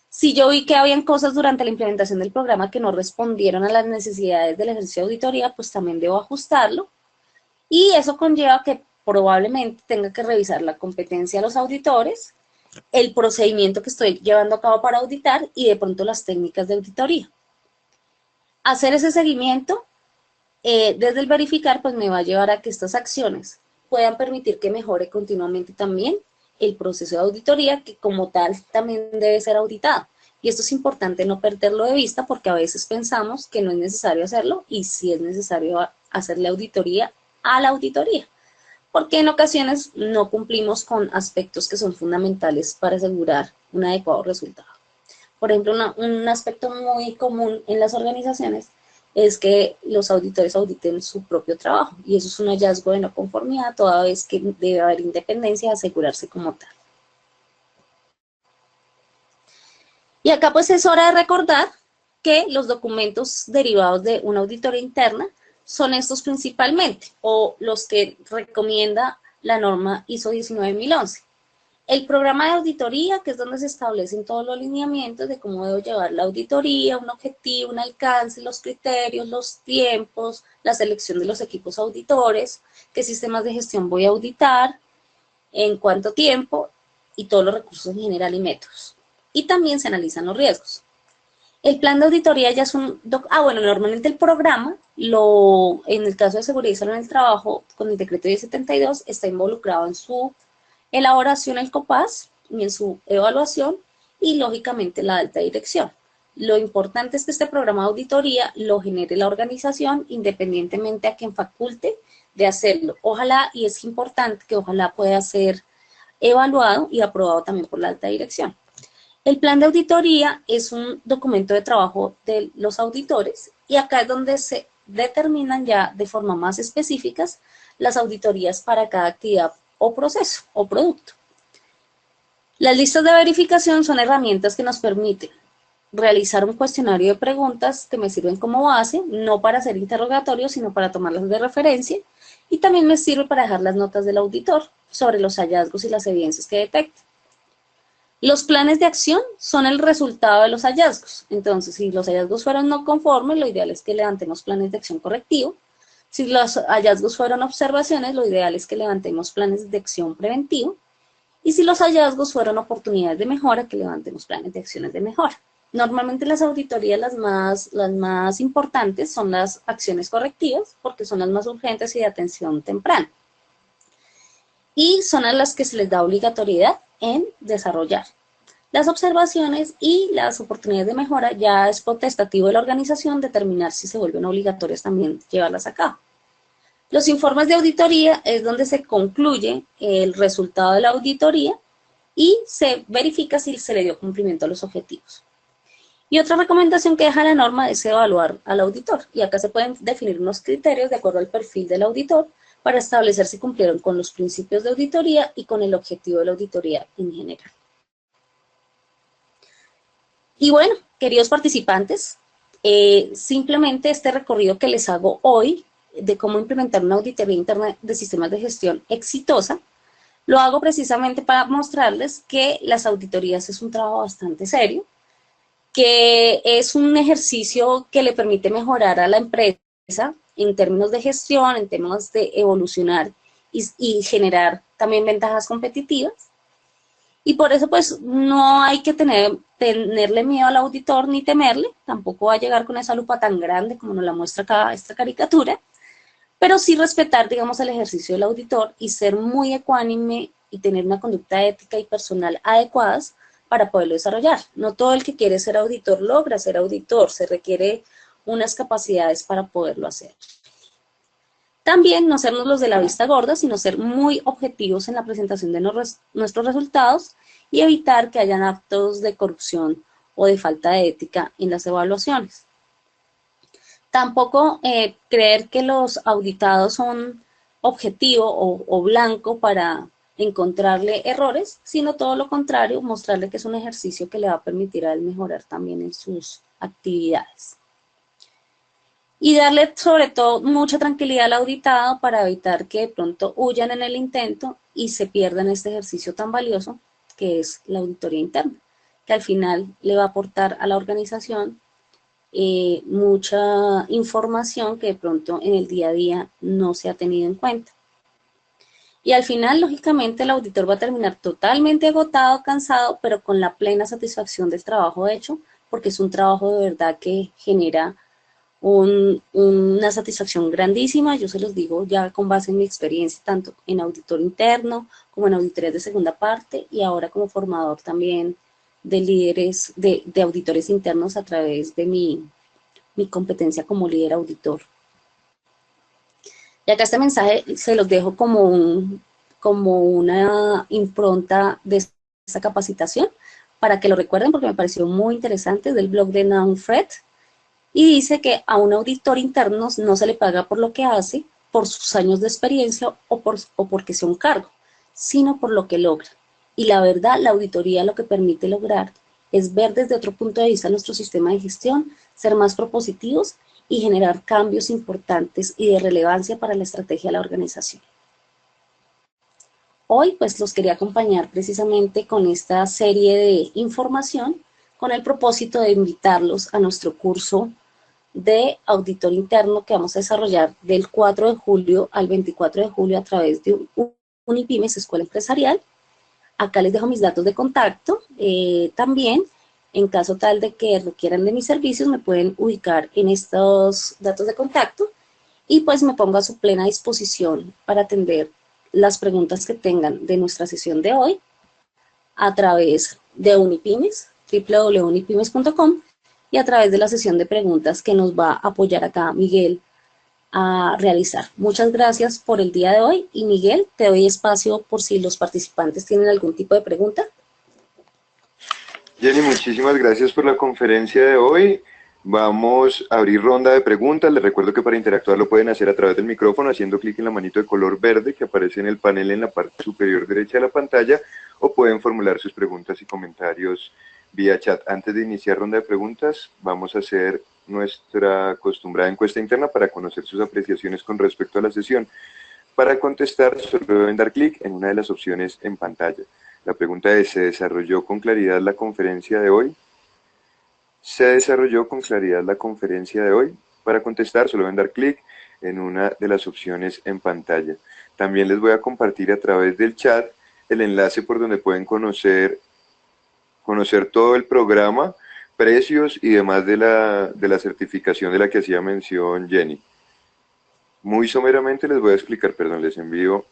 Si yo vi que habían cosas durante la implementación del programa que no respondieron a las necesidades del ejercicio de auditoría, pues también debo ajustarlo. Y eso conlleva que probablemente tenga que revisar la competencia de los auditores, el procedimiento que estoy llevando a cabo para auditar y de pronto las técnicas de auditoría. Hacer ese seguimiento desde el verificar pues me va a llevar a que estas acciones puedan permitir que mejore continuamente también el proceso de auditoría, que como tal también debe ser auditado. Y esto es importante no perderlo de vista porque a veces pensamos que no es necesario hacerlo y sí es necesario hacerle auditoría a la auditoría, porque en ocasiones no cumplimos con aspectos que son fundamentales para asegurar un adecuado resultado. Por ejemplo, un aspecto muy común en las organizaciones es que los auditores auditen su propio trabajo, y eso es un hallazgo de no conformidad, toda vez que debe haber independencia y asegurarse como tal. Y acá pues es hora de recordar que los documentos derivados de una auditoría interna son estos principalmente, o los que recomienda la norma ISO 19011. El programa de auditoría, que es donde se establecen todos los lineamientos de cómo debo llevar la auditoría, un objetivo, un alcance, los criterios, los tiempos, la selección de los equipos auditores, qué sistemas de gestión voy a auditar, en cuánto tiempo, y todos los recursos en general y métodos. Y también se analizan los riesgos. El plan de auditoría ya es bueno, normalmente el programa, en el caso de seguridad y salud en el trabajo, con el decreto 1072, está involucrado en su elaboración el COPAS y en su evaluación y, lógicamente, la alta dirección. Lo importante es que este programa de auditoría lo genere la organización independientemente a quien faculte de hacerlo. Ojalá, y es importante que ojalá pueda ser evaluado y aprobado también por la alta dirección. El plan de auditoría es un documento de trabajo de los auditores y acá es donde se determinan ya de forma más específicas las auditorías para cada actividad o proceso o producto. Las listas de verificación son herramientas que nos permiten realizar un cuestionario de preguntas que me sirven como base, no para hacer interrogatorios, sino para tomarlas de referencia, y también me sirve para dejar las notas del auditor sobre los hallazgos y las evidencias que detecte. Los planes de acción son el resultado de los hallazgos. Entonces, si los hallazgos fueron no conformes, lo ideal es que levantemos planes de acción correctivo. Si los hallazgos fueron observaciones, lo ideal es que levantemos planes de acción preventivo. Y si los hallazgos fueron oportunidades de mejora, que levantemos planes de acciones de mejora. Normalmente las auditorías las más importantes son las acciones correctivas, porque son las más urgentes y de atención temprana. Y son a las que se les da obligatoriedad en desarrollar. Las observaciones y las oportunidades de mejora ya es potestativo de la organización determinar si se vuelven obligatorias también llevarlas a cabo. Los informes de auditoría es donde se concluye el resultado de la auditoría y se verifica si se le dio cumplimiento a los objetivos. Y otra recomendación que deja la norma es evaluar al auditor. Y acá se pueden definir unos criterios de acuerdo al perfil del auditor para establecer si cumplieron con los principios de auditoría y con el objetivo de la auditoría en general. Y bueno, queridos participantes, simplemente este recorrido que les hago hoy de cómo implementar una auditoría interna de sistemas de gestión exitosa, lo hago precisamente para mostrarles que las auditorías es un trabajo bastante serio, que es un ejercicio que le permite mejorar a la empresa en términos de gestión, en temas de evolucionar y generar también ventajas competitivas. Y por eso, pues, no hay que tenerle miedo al auditor ni temerle, tampoco va a llegar con esa lupa tan grande como nos la muestra acá esta caricatura, pero sí respetar, digamos, el ejercicio del auditor y ser muy ecuánime y tener una conducta ética y personal adecuadas para poderlo desarrollar. No todo el que quiere ser auditor logra ser auditor, se requiere unas capacidades para poderlo hacer. También no sernos los de la vista gorda, sino ser muy objetivos en la presentación de nuestros resultados y evitar que hayan actos de corrupción o de falta de ética en las evaluaciones. Tampoco creer que los auditados son objetivo o blanco para encontrarle errores, sino todo lo contrario, mostrarle que es un ejercicio que le va a permitir a él mejorar también en sus actividades. Y darle sobre todo mucha tranquilidad al auditado para evitar que de pronto huyan en el intento y se pierdan este ejercicio tan valioso que es la auditoría interna, que al final le va a aportar a la organización mucha información que de pronto en el día a día no se ha tenido en cuenta. Y al final, lógicamente, el auditor va a terminar totalmente agotado, cansado, pero con la plena satisfacción del trabajo hecho, porque es un trabajo de verdad que genera una satisfacción grandísima. Yo se los digo ya con base en mi experiencia, tanto en auditor interno como en auditorías de segunda parte y ahora como formador también de líderes, de auditores internos a través de mi competencia como líder auditor. Y acá este mensaje se los dejo como una impronta de esta capacitación para que lo recuerden porque me pareció muy interesante, del blog de Naum Fred. Y dice que a un auditor interno no se le paga por lo que hace, por sus años de experiencia o porque sea un cargo, sino por lo que logra. Y la verdad, la auditoría lo que permite lograr es ver desde otro punto de vista nuestro sistema de gestión, ser más propositivos y generar cambios importantes y de relevancia para la estrategia de la organización. Hoy pues los quería acompañar precisamente con esta serie de información con el propósito de invitarlos a nuestro curso de auditor interno que vamos a desarrollar del 4 de julio al 24 de julio a través de Unipymes Escuela Empresarial. Acá les dejo mis datos de contacto. También, en caso tal de que requieran de mis servicios, me pueden ubicar en estos datos de contacto y pues me pongo a su plena disposición para atender las preguntas que tengan de nuestra sesión de hoy a través de Unipymes, www.unipymes.com, y a través de la sesión de preguntas que nos va a apoyar acá Miguel a realizar. Muchas gracias por el día de hoy y Miguel, te doy espacio por si los participantes tienen algún tipo de pregunta. Jenny, muchísimas gracias por la conferencia de hoy. Vamos a abrir ronda de preguntas. Les recuerdo que para interactuar lo pueden hacer a través del micrófono, haciendo clic en la manito de color verde que aparece en el panel en la parte superior derecha de la pantalla, o pueden formular sus preguntas y comentarios vía chat. Antes de iniciar ronda de preguntas, vamos a hacer nuestra acostumbrada encuesta interna para conocer sus apreciaciones con respecto a la sesión. Para contestar, solo deben dar clic en una de las opciones en pantalla. La pregunta es: ¿se desarrolló con claridad la conferencia de hoy? ¿Se desarrolló con claridad la conferencia de hoy? Para contestar, solo deben dar clic en una de las opciones en pantalla. También les voy a compartir a través del chat el enlace por donde pueden conocer todo el programa, precios y demás de la certificación de la que hacía mención Jenny. Muy someramente les voy a explicar, perdón, les envío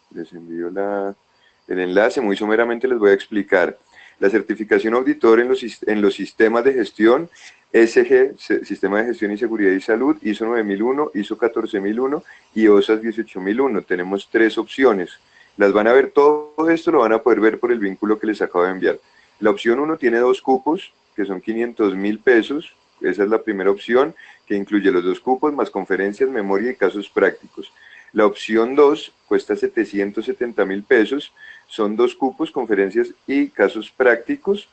el enlace. Muy someramente les voy a explicar. La certificación auditor en los sistemas de gestión, SG, Sistema de Gestión y Seguridad y Salud, ISO 9001, ISO 14001 y OSAS 18001. Tenemos 3 opciones. Las van a ver, todo esto lo van a poder ver por el vínculo que les acabo de enviar. La opción 1 tiene 2 cupos, que son 500.000 pesos. Esa es la primera opción, que incluye los 2 cupos más conferencias, memoria y casos prácticos. La opción 2 cuesta 770.000 pesos, son 2 cupos, conferencias y casos prácticos.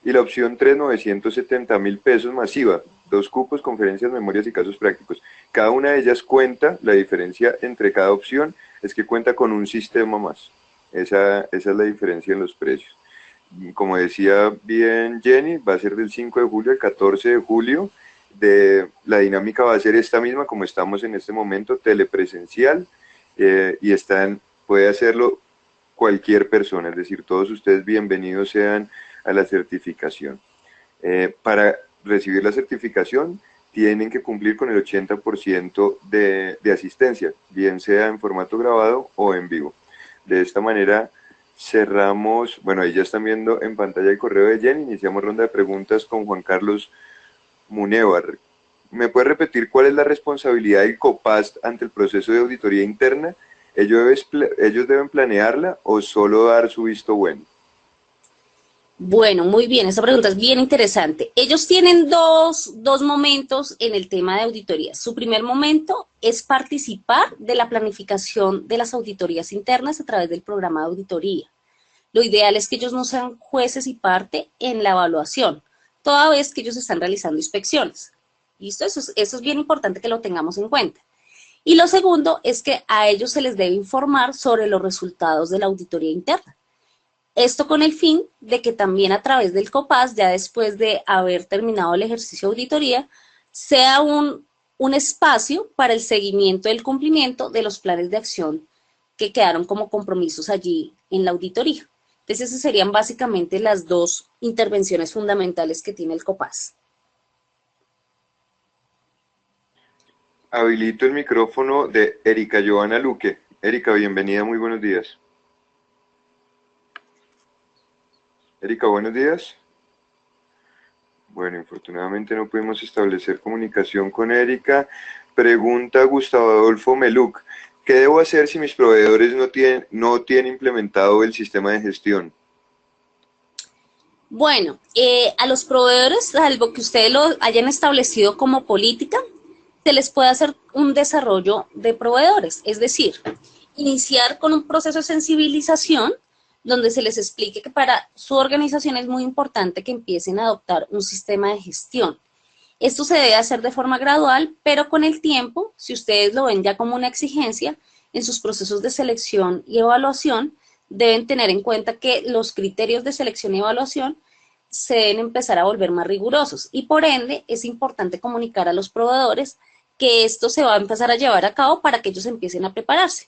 Y la opción 3, 970.000 pesos masiva, 2 cupos, conferencias, memorias y casos prácticos. Cada una de ellas cuenta, la diferencia entre cada opción es que cuenta con un sistema más. Esa es la diferencia en los precios. Como decía bien Jenny, va a ser del 5 de julio al 14 de julio. La dinámica va a ser esta misma, como estamos en este momento, telepresencial, y puede hacerlo cualquier persona, es decir, todos ustedes bienvenidos sean a la certificación. Para recibir la certificación tienen que cumplir con el 80% de asistencia, bien sea en formato grabado o en vivo. De esta manera cerramos, bueno, ahí ya están viendo en pantalla el correo de Jenny. Iniciamos ronda de preguntas con Juan Carlos Munevar. ¿Me puede repetir cuál es la responsabilidad del COPAST ante el proceso de auditoría interna? ¿Ellos deben planearla o solo dar su visto bueno? Bueno, muy bien, esa pregunta es bien interesante. Ellos tienen dos momentos en el tema de auditoría. Su primer momento es participar de la planificación de las auditorías internas a través del programa de auditoría. Lo ideal es que ellos no sean jueces y parte en la evaluación, toda vez que ellos están realizando inspecciones. ¿Listo? Eso es bien importante que lo tengamos en cuenta. Y lo segundo es que a ellos se les debe informar sobre los resultados de la auditoría interna. Esto con el fin de que también a través del COPAST, ya después de haber terminado el ejercicio de auditoría, sea un espacio para el seguimiento del cumplimiento de los planes de acción que quedaron como compromisos allí en la auditoría. Entonces, esas serían básicamente las 2 intervenciones fundamentales que tiene el COPAST. Habilito el micrófono de Erika Joana Luque. Erika, bienvenida, muy buenos días. Erika, buenos días. Bueno, infortunadamente no pudimos establecer comunicación con Erika. Pregunta Gustavo Adolfo Meluc. ¿Qué debo hacer si mis proveedores no tienen implementado el sistema de gestión? Bueno, a los proveedores, salvo que ustedes lo hayan establecido como política, se les puede hacer un desarrollo de proveedores, es decir, iniciar con un proceso de sensibilización donde se les explique que para su organización es muy importante que empiecen a adoptar un sistema de gestión. Esto se debe hacer de forma gradual, pero con el tiempo, si ustedes lo ven ya como una exigencia, en sus procesos de selección y evaluación, deben tener en cuenta que los criterios de selección y evaluación se deben empezar a volver más rigurosos y por ende es importante comunicar a los proveedores que esto se va a empezar a llevar a cabo para que ellos empiecen a prepararse.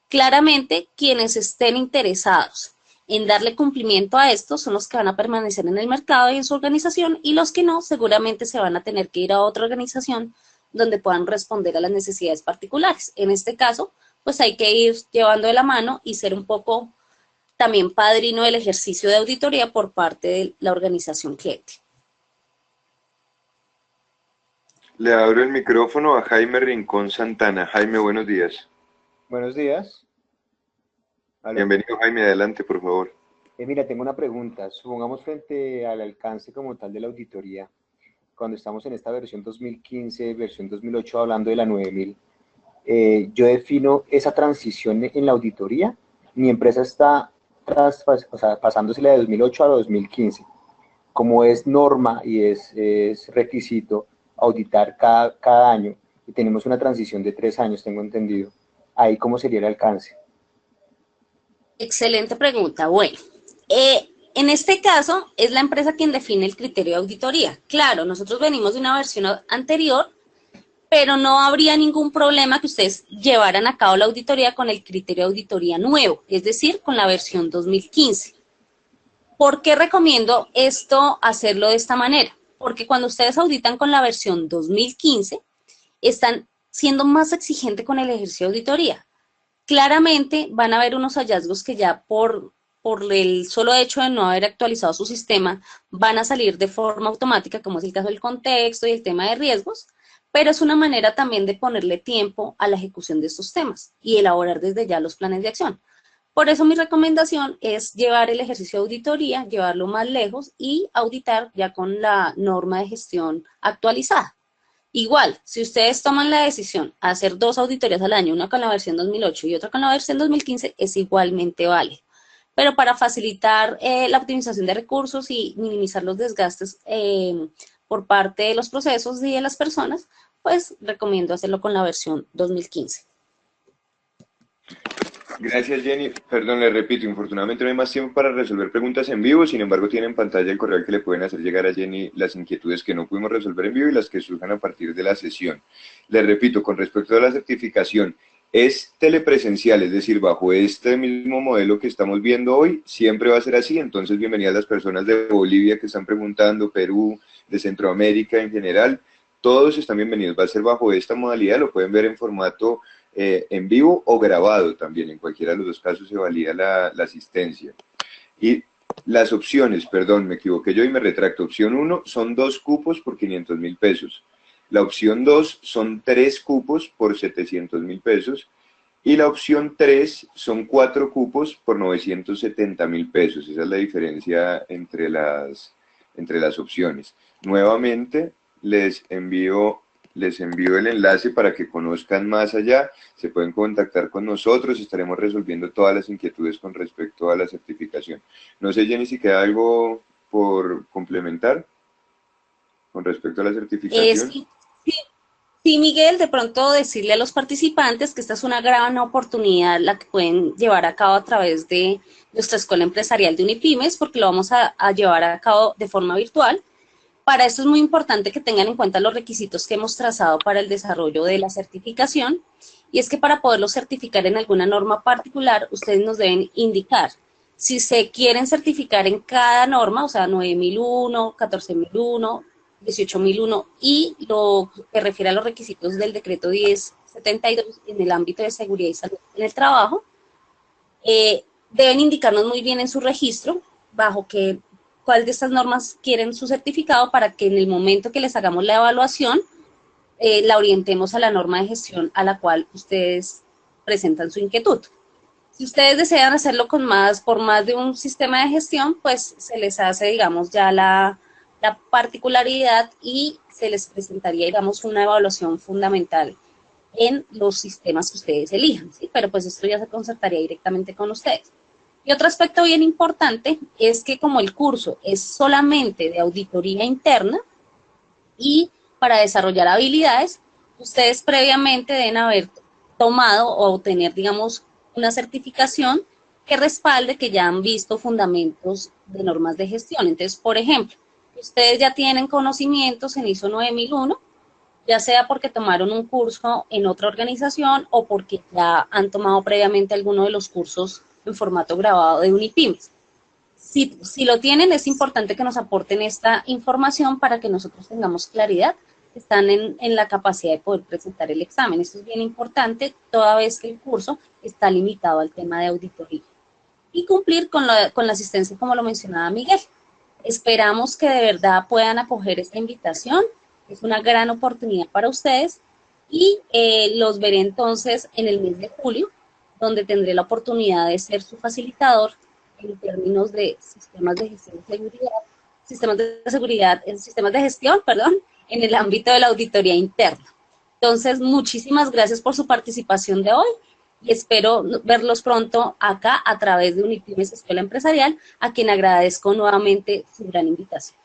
Claramente, quienes estén interesados en darle cumplimiento a esto son los que van a permanecer en el mercado y en su organización, y los que no, seguramente se van a tener que ir a otra organización donde puedan responder a las necesidades particulares. En este caso, pues hay que ir llevando de la mano y ser un poco también padrino del ejercicio de auditoría por parte de la organización cliente. Le abro el micrófono a Jaime Rincón Santana. Jaime, buenos días. Buenos días. ¿Aló? Bienvenido, Jaime, adelante, por favor. Mira, tengo una pregunta. Supongamos frente al alcance como tal de la auditoría, cuando estamos en esta versión 2015, versión 2008, hablando de la 9000, yo defino esa transición en la auditoría. Mi empresa está pasándosela de 2008 a 2015. Como es norma y es requisito auditar cada año, y tenemos una transición de 3 años, tengo entendido, ahí ¿cómo sería el alcance? Excelente pregunta. Bueno, en este caso es la empresa quien define el criterio de auditoría. Claro, nosotros venimos de una versión anterior, pero no habría ningún problema que ustedes llevaran a cabo la auditoría con el criterio de auditoría nuevo, es decir, con la versión 2015. ¿Por qué recomiendo esto hacerlo de esta manera? Porque cuando ustedes auditan con la versión 2015, están siendo más exigentes con el ejercicio de auditoría. Claramente van a haber unos hallazgos que ya por el solo hecho de no haber actualizado su sistema van a salir de forma automática, como es el caso del contexto y el tema de riesgos, pero es una manera también de ponerle tiempo a la ejecución de estos temas y elaborar desde ya los planes de acción. Por eso mi recomendación es llevar el ejercicio de auditoría, llevarlo más lejos y auditar ya con la norma de gestión actualizada. Igual, si ustedes toman la decisión de hacer 2 auditorías al año, una con la versión 2008 y otra con la versión 2015, es igualmente válido. Pero para facilitar la optimización de recursos y minimizar los desgastes por parte de los procesos y de las personas, pues recomiendo hacerlo con la versión 2015. Gracias, Jenny. Perdón, le repito, infortunadamente no hay más tiempo para resolver preguntas en vivo, sin embargo tiene en pantalla el correo al que le pueden hacer llegar a Jenny las inquietudes que no pudimos resolver en vivo y las que surjan a partir de la sesión. Le repito, con respecto a la certificación, es telepresencial, es decir, bajo este mismo modelo que estamos viendo hoy, siempre va a ser así. Entonces, bienvenidas las personas de Bolivia que están preguntando, Perú, de Centroamérica en general, todos están bienvenidos. Va a ser bajo esta modalidad, lo pueden ver en formato en vivo o grabado también, en cualquiera de los dos casos se valida la asistencia. Y las opciones, perdón, me equivoqué yo y me retracto. Opción 1 son 2 cupos por 500.000 pesos. La opción 2 son 3 cupos por 700.000 pesos. Y la opción 3 son 4 cupos por 970.000 pesos. Esa es la diferencia entre las opciones. Nuevamente, les envío el enlace para que conozcan más allá, se pueden contactar con nosotros, estaremos resolviendo todas las inquietudes con respecto a la certificación. No sé, Jenny, si queda algo por complementar con respecto a la certificación. Sí, Miguel, de pronto decirle a los participantes que esta es una gran oportunidad la que pueden llevar a cabo a través de nuestra Escuela Empresarial de Unipymes, porque lo vamos a llevar a cabo de forma virtual. Para esto es muy importante que tengan en cuenta los requisitos que hemos trazado para el desarrollo de la certificación, y es que para poderlo certificar en alguna norma particular, ustedes nos deben indicar si se quieren certificar en cada norma, o sea, 9001, 14001, 18001, y lo que refiere a los requisitos del decreto 1072 en el ámbito de seguridad y salud en el trabajo, deben indicarnos muy bien en su registro bajo cuál de estas normas quieren su certificado para que en el momento que les hagamos la evaluación, la orientemos a la norma de gestión a la cual ustedes presentan su inquietud. Si ustedes desean hacerlo por más de un sistema de gestión, pues se les hace, digamos, ya la particularidad y se les presentaría, digamos, una evaluación fundamental en los sistemas que ustedes elijan, ¿sí? Pero pues esto ya se concertaría directamente con ustedes. Y otro aspecto bien importante es que como el curso es solamente de auditoría interna y para desarrollar habilidades, ustedes previamente deben haber tomado o tener, digamos, una certificación que respalde que ya han visto fundamentos de normas de gestión. Entonces, por ejemplo, ustedes ya tienen conocimientos en ISO 9001, ya sea porque tomaron un curso en otra organización o porque ya han tomado previamente alguno de los cursos en formato grabado de Unipymes. Si lo tienen, es importante que nos aporten esta información para que nosotros tengamos claridad que están en la capacidad de poder presentar el examen. Esto es bien importante toda vez que el curso está limitado al tema de auditoría. Y cumplir con la asistencia, como lo mencionaba Miguel. Esperamos que de verdad puedan acoger esta invitación. Es una gran oportunidad para ustedes y los veré entonces en el mes de julio, donde tendré la oportunidad de ser su facilitador en términos de sistemas de gestión de seguridad, sistemas de gestión, perdón, en el ámbito de la auditoría interna. Entonces, muchísimas gracias por su participación de hoy y espero verlos pronto acá a través de Unipymes Escuela Empresarial, a quien agradezco nuevamente su gran invitación.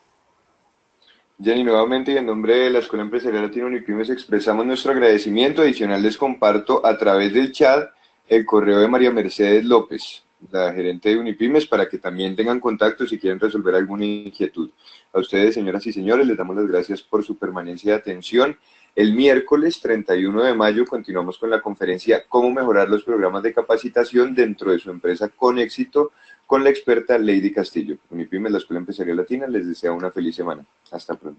Jenny, nuevamente y en nombre de la Escuela Empresarial Latino Unipymes expresamos nuestro agradecimiento. Adicional les comparto a través del chat el correo de María Mercedes López, la gerente de Unipymes, para que también tengan contacto si quieren resolver alguna inquietud. A ustedes, señoras y señores, les damos las gracias por su permanencia y atención. El miércoles 31 de mayo continuamos con la conferencia Cómo mejorar los programas de capacitación dentro de su empresa con éxito, con la experta Lady Castillo. Unipymes, la Escuela Empresarial Latina, les desea una feliz semana. Hasta pronto.